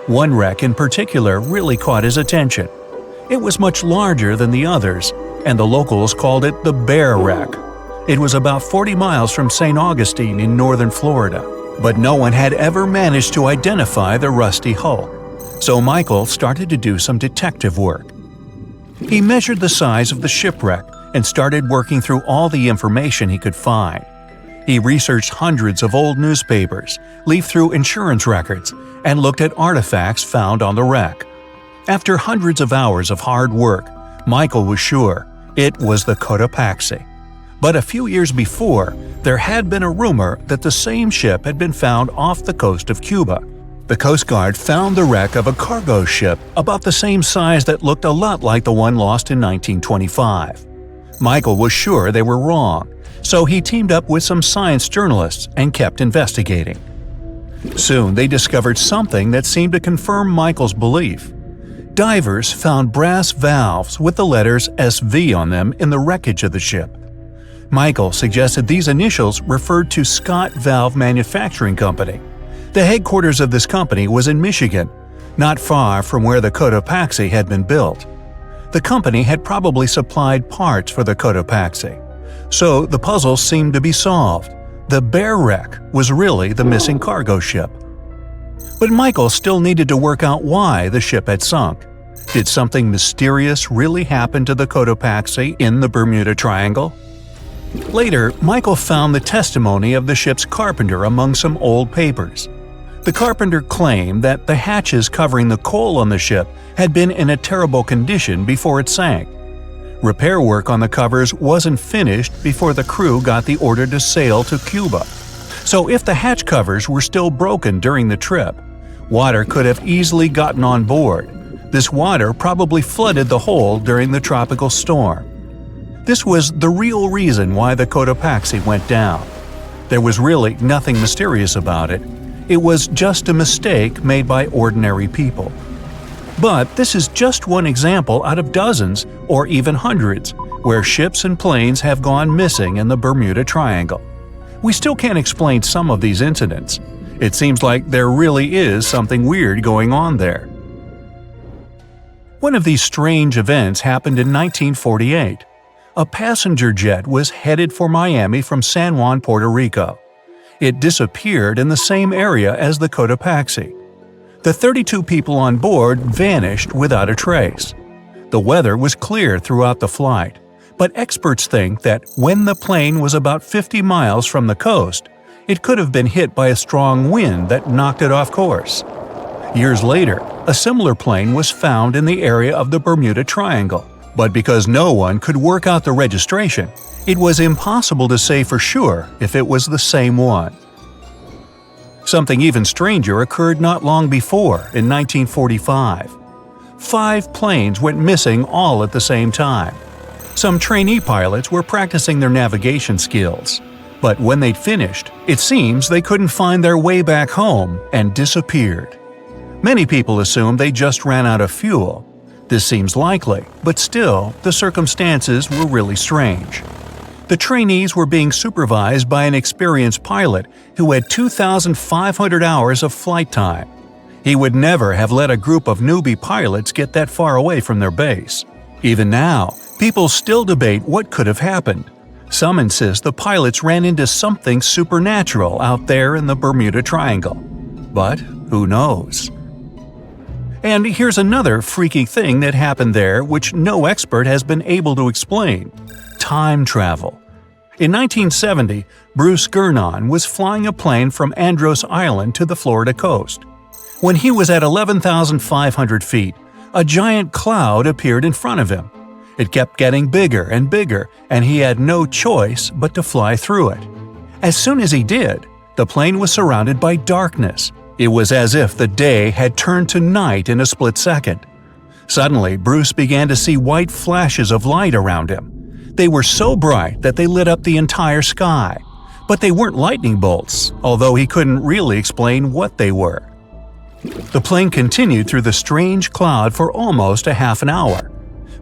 Speaker 2: One wreck in particular really caught his attention. It was much larger than the others, and the locals called it the Bear Wreck. It was about 40 miles from St. Augustine in northern Florida, but no one had ever managed to identify the rusty hull. So Michael started to do some detective work. He measured the size of the shipwreck and started working through all the information he could find. He researched hundreds of old newspapers, leafed through insurance records, and looked at artifacts found on the wreck. After hundreds of hours of hard work, Michael was sure it was the Cotopaxi. But a few years before, there had been a rumor that the same ship had been found off the coast of Cuba. The Coast Guard found the wreck of a cargo ship about the same size that looked a lot like the one lost in 1925. Michael was sure they were wrong, so he teamed up with some science journalists and kept investigating. Soon they discovered something that seemed to confirm Michael's belief. Divers found brass valves with the letters SV on them in the wreckage of the ship. Michael suggested these initials referred to Scott Valve Manufacturing Company. The headquarters of this company was in Michigan, not far from where the Cotopaxi had been built. The company had probably supplied parts for the Cotopaxi. So the puzzle seemed to be solved. The Bear Wreck was really the missing cargo ship. But Michael still needed to work out why the ship had sunk. Did something mysterious really happen to the Cotopaxi in the Bermuda Triangle? Later, Michael found the testimony of the ship's carpenter among some old papers. The carpenter claimed that the hatches covering the coal on the ship had been in a terrible condition before it sank. Repair work on the covers wasn't finished before the crew got the order to sail to Cuba. So if the hatch covers were still broken during the trip, water could have easily gotten on board. This water probably flooded the hold during the tropical storm. This was the real reason why the Cotopaxi went down. There was really nothing mysterious about it. It was just a mistake made by ordinary people. But this is just one example out of dozens, or even hundreds, where ships and planes have gone missing in the Bermuda Triangle. We still can't explain some of these incidents. It seems like there really is something weird going on there. One of these strange events happened in 1948. a passenger jet was headed for Miami from San Juan, Puerto Rico. It disappeared in the same area as the Cotopaxi. The 32 people on board vanished without a trace. The weather was clear throughout the flight, but experts think that when the plane was about 50 miles from the coast, it could have been hit by a strong wind that knocked it off course. Years later, a similar plane was found in the area of the Bermuda Triangle, but because no one could work out the registration, it was impossible to say for sure if it was the same one. Something even stranger occurred not long before, in 1945. 5 planes went missing all at the same time. Some trainee pilots were practicing their navigation skills, but when they'd finished, it seems they couldn't find their way back home and disappeared. Many people assume they just ran out of fuel. This seems likely, but still, the circumstances were really strange. The trainees were being supervised by an experienced pilot who had 2,500 hours of flight time. He would never have let a group of newbie pilots get that far away from their base. Even now, people still debate what could have happened. Some insist the pilots ran into something supernatural out there in the Bermuda Triangle. But who knows? And here's another freaky thing that happened there which no expert has been able to explain: time travel. In 1970, Bruce Gernon was flying a plane from Andros Island to the Florida coast. When he was at 11,500 feet, a giant cloud appeared in front of him. It kept getting bigger and bigger, and he had no choice but to fly through it. As soon as he did, the plane was surrounded by darkness. It was as if the day had turned to night in a split second. Suddenly, Bruce began to see white flashes of light around him. They were so bright that they lit up the entire sky. But they weren't lightning bolts, although he couldn't really explain what they were. The plane continued through the strange cloud for almost a half an hour.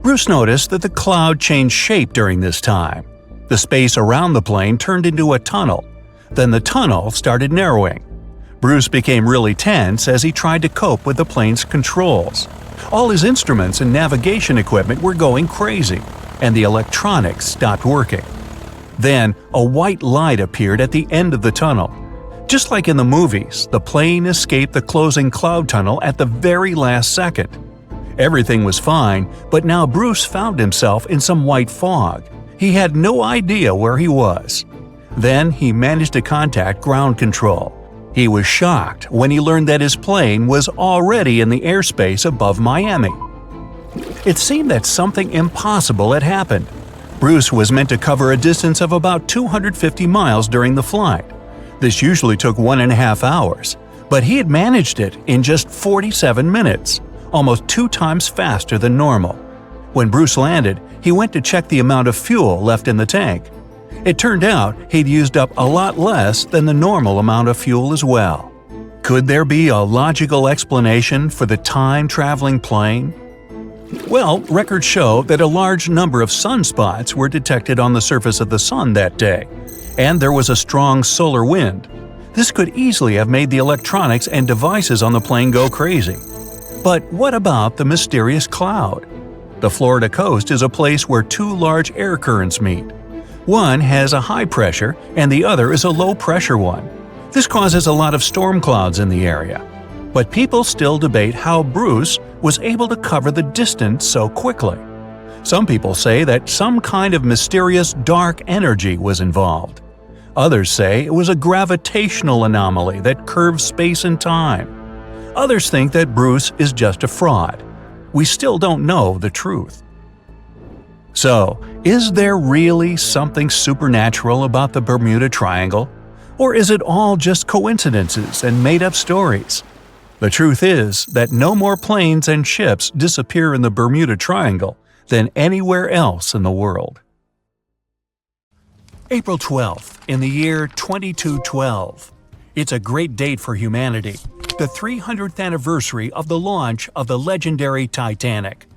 Speaker 2: Bruce noticed that the cloud changed shape during this time. The space around the plane turned into a tunnel. Then the tunnel started narrowing. Bruce became really tense as he tried to cope with the plane's controls. All his instruments and navigation equipment were going crazy, and the electronics stopped working. Then, a white light appeared at the end of the tunnel. Just like in the movies, the plane escaped the closing cloud tunnel at the very last second. Everything was fine, but now Bruce found himself in some white fog. He had no idea where he was. Then he managed to contact ground control. He was shocked when he learned that his plane was already in the airspace above Miami. It seemed that something impossible had happened. Bruce was meant to cover a distance of about 250 miles during the flight. This usually took 1.5 hours, but he had managed it in just 47 minutes, almost 2 times faster than normal. When Bruce landed, he went to check the amount of fuel left in the tank. It turned out he'd used up a lot less than the normal amount of fuel as well. Could there be a logical explanation for the time-traveling plane? Well, records show that a large number of sunspots were detected on the surface of the sun that day, and there was a strong solar wind. This could easily have made the electronics and devices on the plane go crazy. But what about the mysterious cloud? The Florida coast is a place where 2 large air currents meet. One has a high pressure and the other is a low pressure one. This causes a lot of storm clouds in the area. But people still debate how Bruce was able to cover the distance so quickly. Some people say that some kind of mysterious dark energy was involved. Others say it was a gravitational anomaly that curves space and time. Others think that Bruce is just a fraud. We still don't know the truth. So, is there really something supernatural about the Bermuda Triangle? Or is it all just coincidences and made-up stories? The truth is that no more planes and ships disappear in the Bermuda Triangle than anywhere else in the world. April 12th, in the year 2212. It's a great date for humanity, the 300th anniversary of the launch of the legendary Titanic.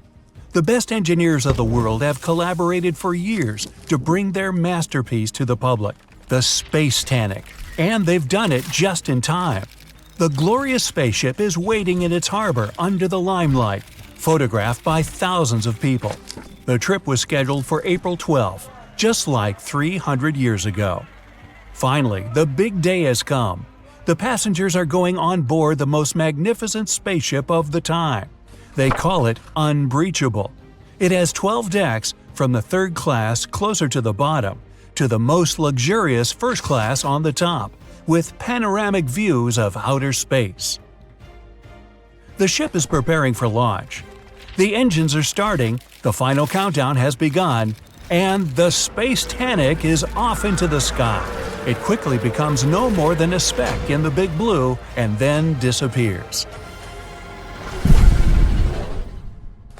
Speaker 2: The best engineers of the world have collaborated for years to bring their masterpiece to the public, the Space Titanic, and they've done it just in time. The glorious spaceship is waiting in its harbor under the limelight, photographed by thousands of people. The trip was scheduled for April 12th, just like 300 years ago. Finally, the big day has come. The passengers are going on board the most magnificent spaceship of the time. They call it Unbreachable. It has 12 decks, from the third class closer to the bottom to the most luxurious first class on the top, with panoramic views of outer space. The ship is preparing for launch. The engines are starting, the final countdown has begun, and the Space Titanic is off into the sky. It quickly becomes no more than a speck in the big blue and then disappears.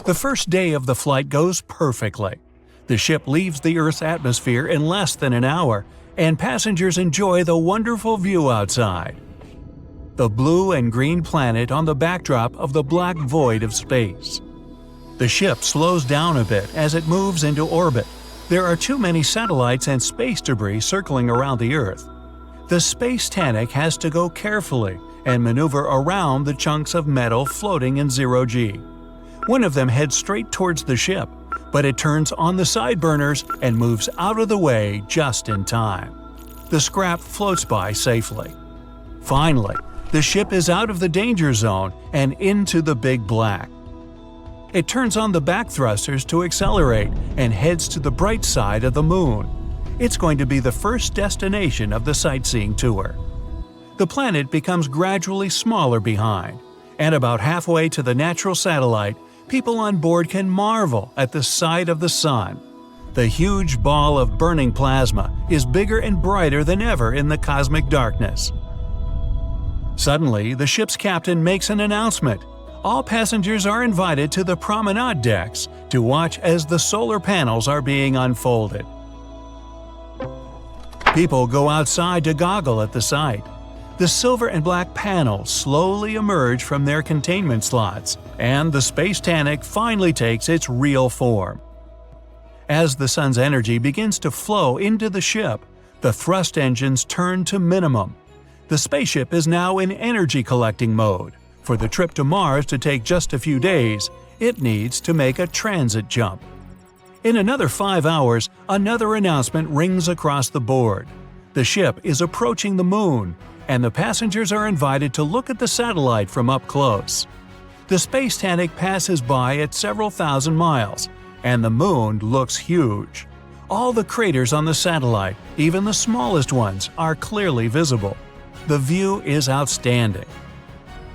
Speaker 2: The first day of the flight goes perfectly. The ship leaves the Earth's atmosphere in less than an hour, and passengers enjoy the wonderful view outside. The blue and green planet on the backdrop of the black void of space. The ship slows down a bit as it moves into orbit. There are too many satellites and space debris circling around the Earth. The Space Titanic has to go carefully and maneuver around the chunks of metal floating in zero-G. One of them heads straight towards the ship, but it turns on the side burners and moves out of the way just in time. The scrap floats by safely. Finally, the ship is out of the danger zone and into the big black. It turns on the back thrusters to accelerate and heads to the bright side of the moon. It's going to be the first destination of the sightseeing tour. The planet becomes gradually smaller behind, and about halfway to the natural satellite, people on board can marvel at the sight of the sun. The huge ball of burning plasma is bigger and brighter than ever in the cosmic darkness. Suddenly, the ship's captain makes an announcement. All passengers are invited to the promenade decks to watch as the solar panels are being unfolded. People go outside to goggle at the sight. The silver and black panels slowly emerge from their containment slots, and the Space Titanic finally takes its real form. As the sun's energy begins to flow into the ship, the thrust engines turn to minimum. The spaceship is now in energy collecting mode. For the trip to Mars to take just a few days, it needs to make a transit jump. In another 5 hours, another announcement rings across the board. The ship is approaching the moon, and the passengers are invited to look at the satellite from up close. The Space Titanic passes by at several thousand miles, and the moon looks huge. All the craters on the satellite, even the smallest ones, are clearly visible. The view is outstanding.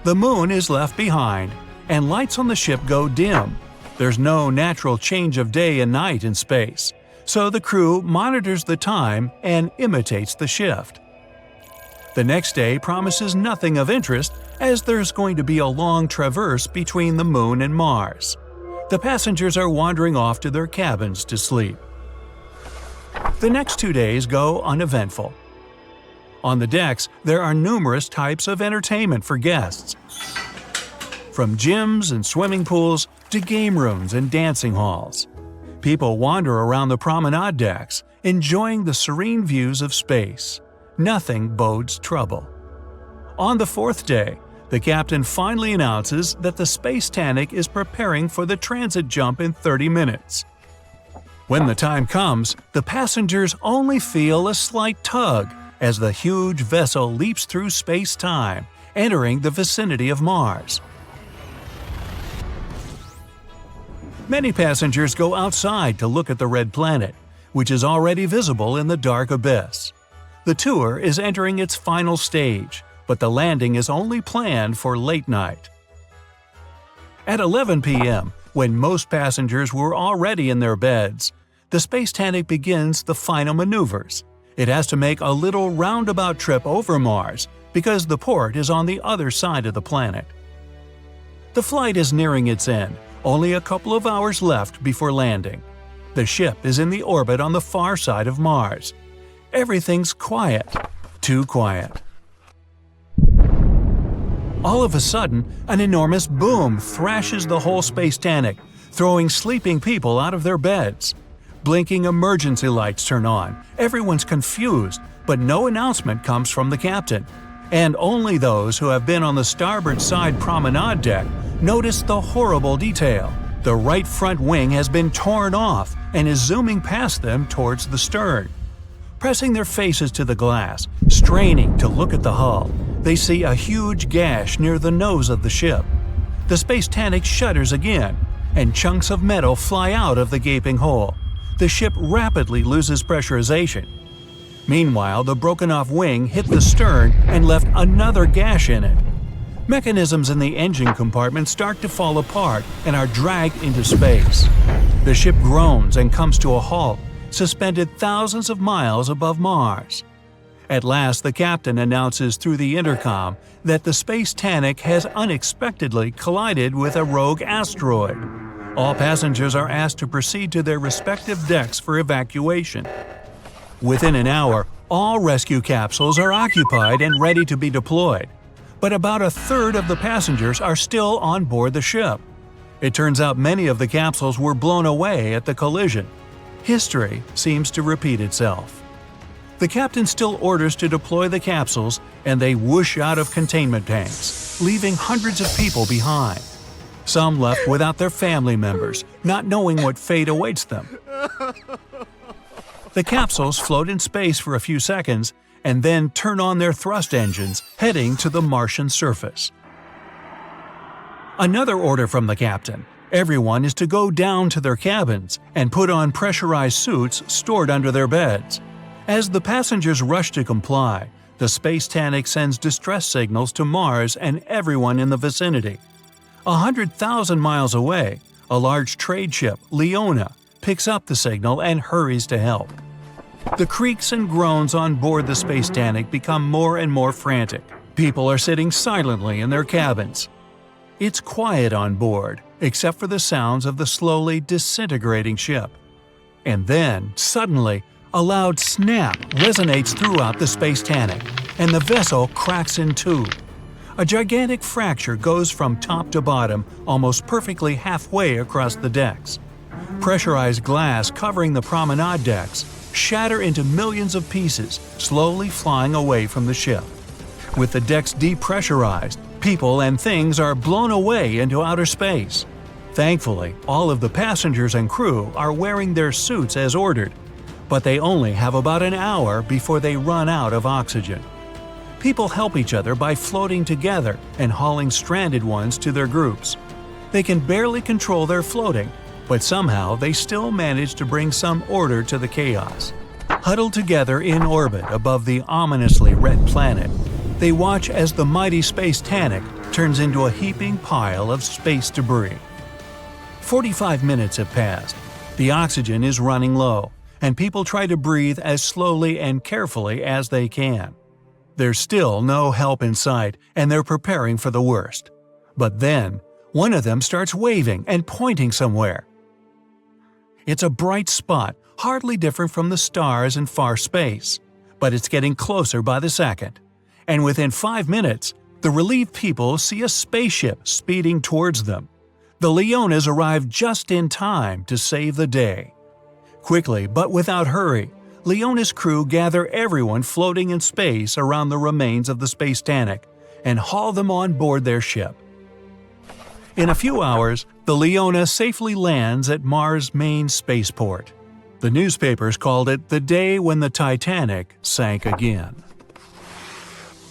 Speaker 2: The moon is left behind, and lights on the ship go dim. There's no natural change of day and night in space, so the crew monitors the time and imitates the shift. The next day promises nothing of interest, as there's going to be a long traverse between the moon and Mars. The passengers are wandering off to their cabins to sleep. The next 2 days go uneventful. On the decks, there are numerous types of entertainment for guests. From gyms and swimming pools to game rooms and dancing halls. People wander around the promenade decks, enjoying the serene views of space. Nothing bodes trouble. On the 4th day, the captain finally announces that the Space Titanic is preparing for the transit jump in 30 minutes. When the time comes, the passengers only feel a slight tug as the huge vessel leaps through space-time, entering the vicinity of Mars. Many passengers go outside to look at the red planet, which is already visible in the dark abyss. The tour is entering its final stage, but the landing is only planned for late night. At 11 p.m., when most passengers were already in their beds, the Space Titanic begins the final maneuvers. It has to make a little roundabout trip over Mars because the port is on the other side of the planet. The flight is nearing its end, only a couple of hours left before landing. The ship is in the orbit on the far side of Mars. Everything's quiet. Too quiet. All of a sudden, an enormous boom thrashes the whole Space Titanic, throwing sleeping people out of their beds. Blinking emergency lights turn on. Everyone's confused, but no announcement comes from the captain. And only those who have been on the starboard side promenade deck notice the horrible detail. The right front wing has been torn off and is zooming past them towards the stern. Pressing their faces to the glass, straining to look at the hull, they see a huge gash near the nose of the ship. The Space Titanic shudders again, and chunks of metal fly out of the gaping hole. The ship rapidly loses pressurization. Meanwhile, the broken-off wing hit the stern and left another gash in it. Mechanisms in the engine compartment start to fall apart and are dragged into space. The ship groans and comes to a halt, suspended thousands of miles above Mars. At last, the captain announces through the intercom that the Space Titanic has unexpectedly collided with a rogue asteroid. All passengers are asked to proceed to their respective decks for evacuation. Within an hour, all rescue capsules are occupied and ready to be deployed. But about a third of the passengers are still on board the ship. It turns out many of the capsules were blown away at the collision. History seems to repeat itself. The captain still orders to deploy the capsules, and they whoosh out of containment tanks, leaving hundreds of people behind. Some left without their family members, not knowing what fate awaits them. The capsules float in space for a few seconds and then turn on their thrust engines, heading to the Martian surface. Another order from the captain: everyone is to go down to their cabins and put on pressurized suits stored under their beds. As the passengers rush to comply, the Space Titanic sends distress signals to Mars and everyone in the vicinity. 100,000 miles away, a large trade ship, Leona, picks up the signal and hurries to help. The creaks and groans on board the Space Titanic become more and more frantic. People are sitting silently in their cabins. It's quiet on board, except for the sounds of the slowly disintegrating ship. And then, suddenly, a loud snap resonates throughout the Space Titanic, and the vessel cracks in two. A gigantic fracture goes from top to bottom, almost perfectly halfway across the decks. Pressurized glass covering the promenade decks shatter into millions of pieces, slowly flying away from the ship. With the decks depressurized, people and things are blown away into outer space. Thankfully, all of the passengers and crew are wearing their suits as ordered, but they only have about an hour before they run out of oxygen. People help each other by floating together and hauling stranded ones to their groups. They can barely control their floating, but somehow they still manage to bring some order to the chaos. Huddled together in orbit above the ominously red planet, they watch as the mighty Space Titanic turns into a heaping pile of space debris. 45 minutes have passed. The oxygen is running low, and people try to breathe as slowly and carefully as they can. There's still no help in sight, and they're preparing for the worst. But then, one of them starts waving and pointing somewhere. It's a bright spot, hardly different from the stars in far space, but it's getting closer by the second. And within 5 minutes, the relieved people see a spaceship speeding towards them. The Leonas arrive just in time to save the day. Quickly, but without hurry, Leona's crew gather everyone floating in space around the remains of the Space Titanic and haul them on board their ship. In a few hours, the Leona safely lands at Mars' main spaceport. The newspapers called it the day when the Titanic sank again.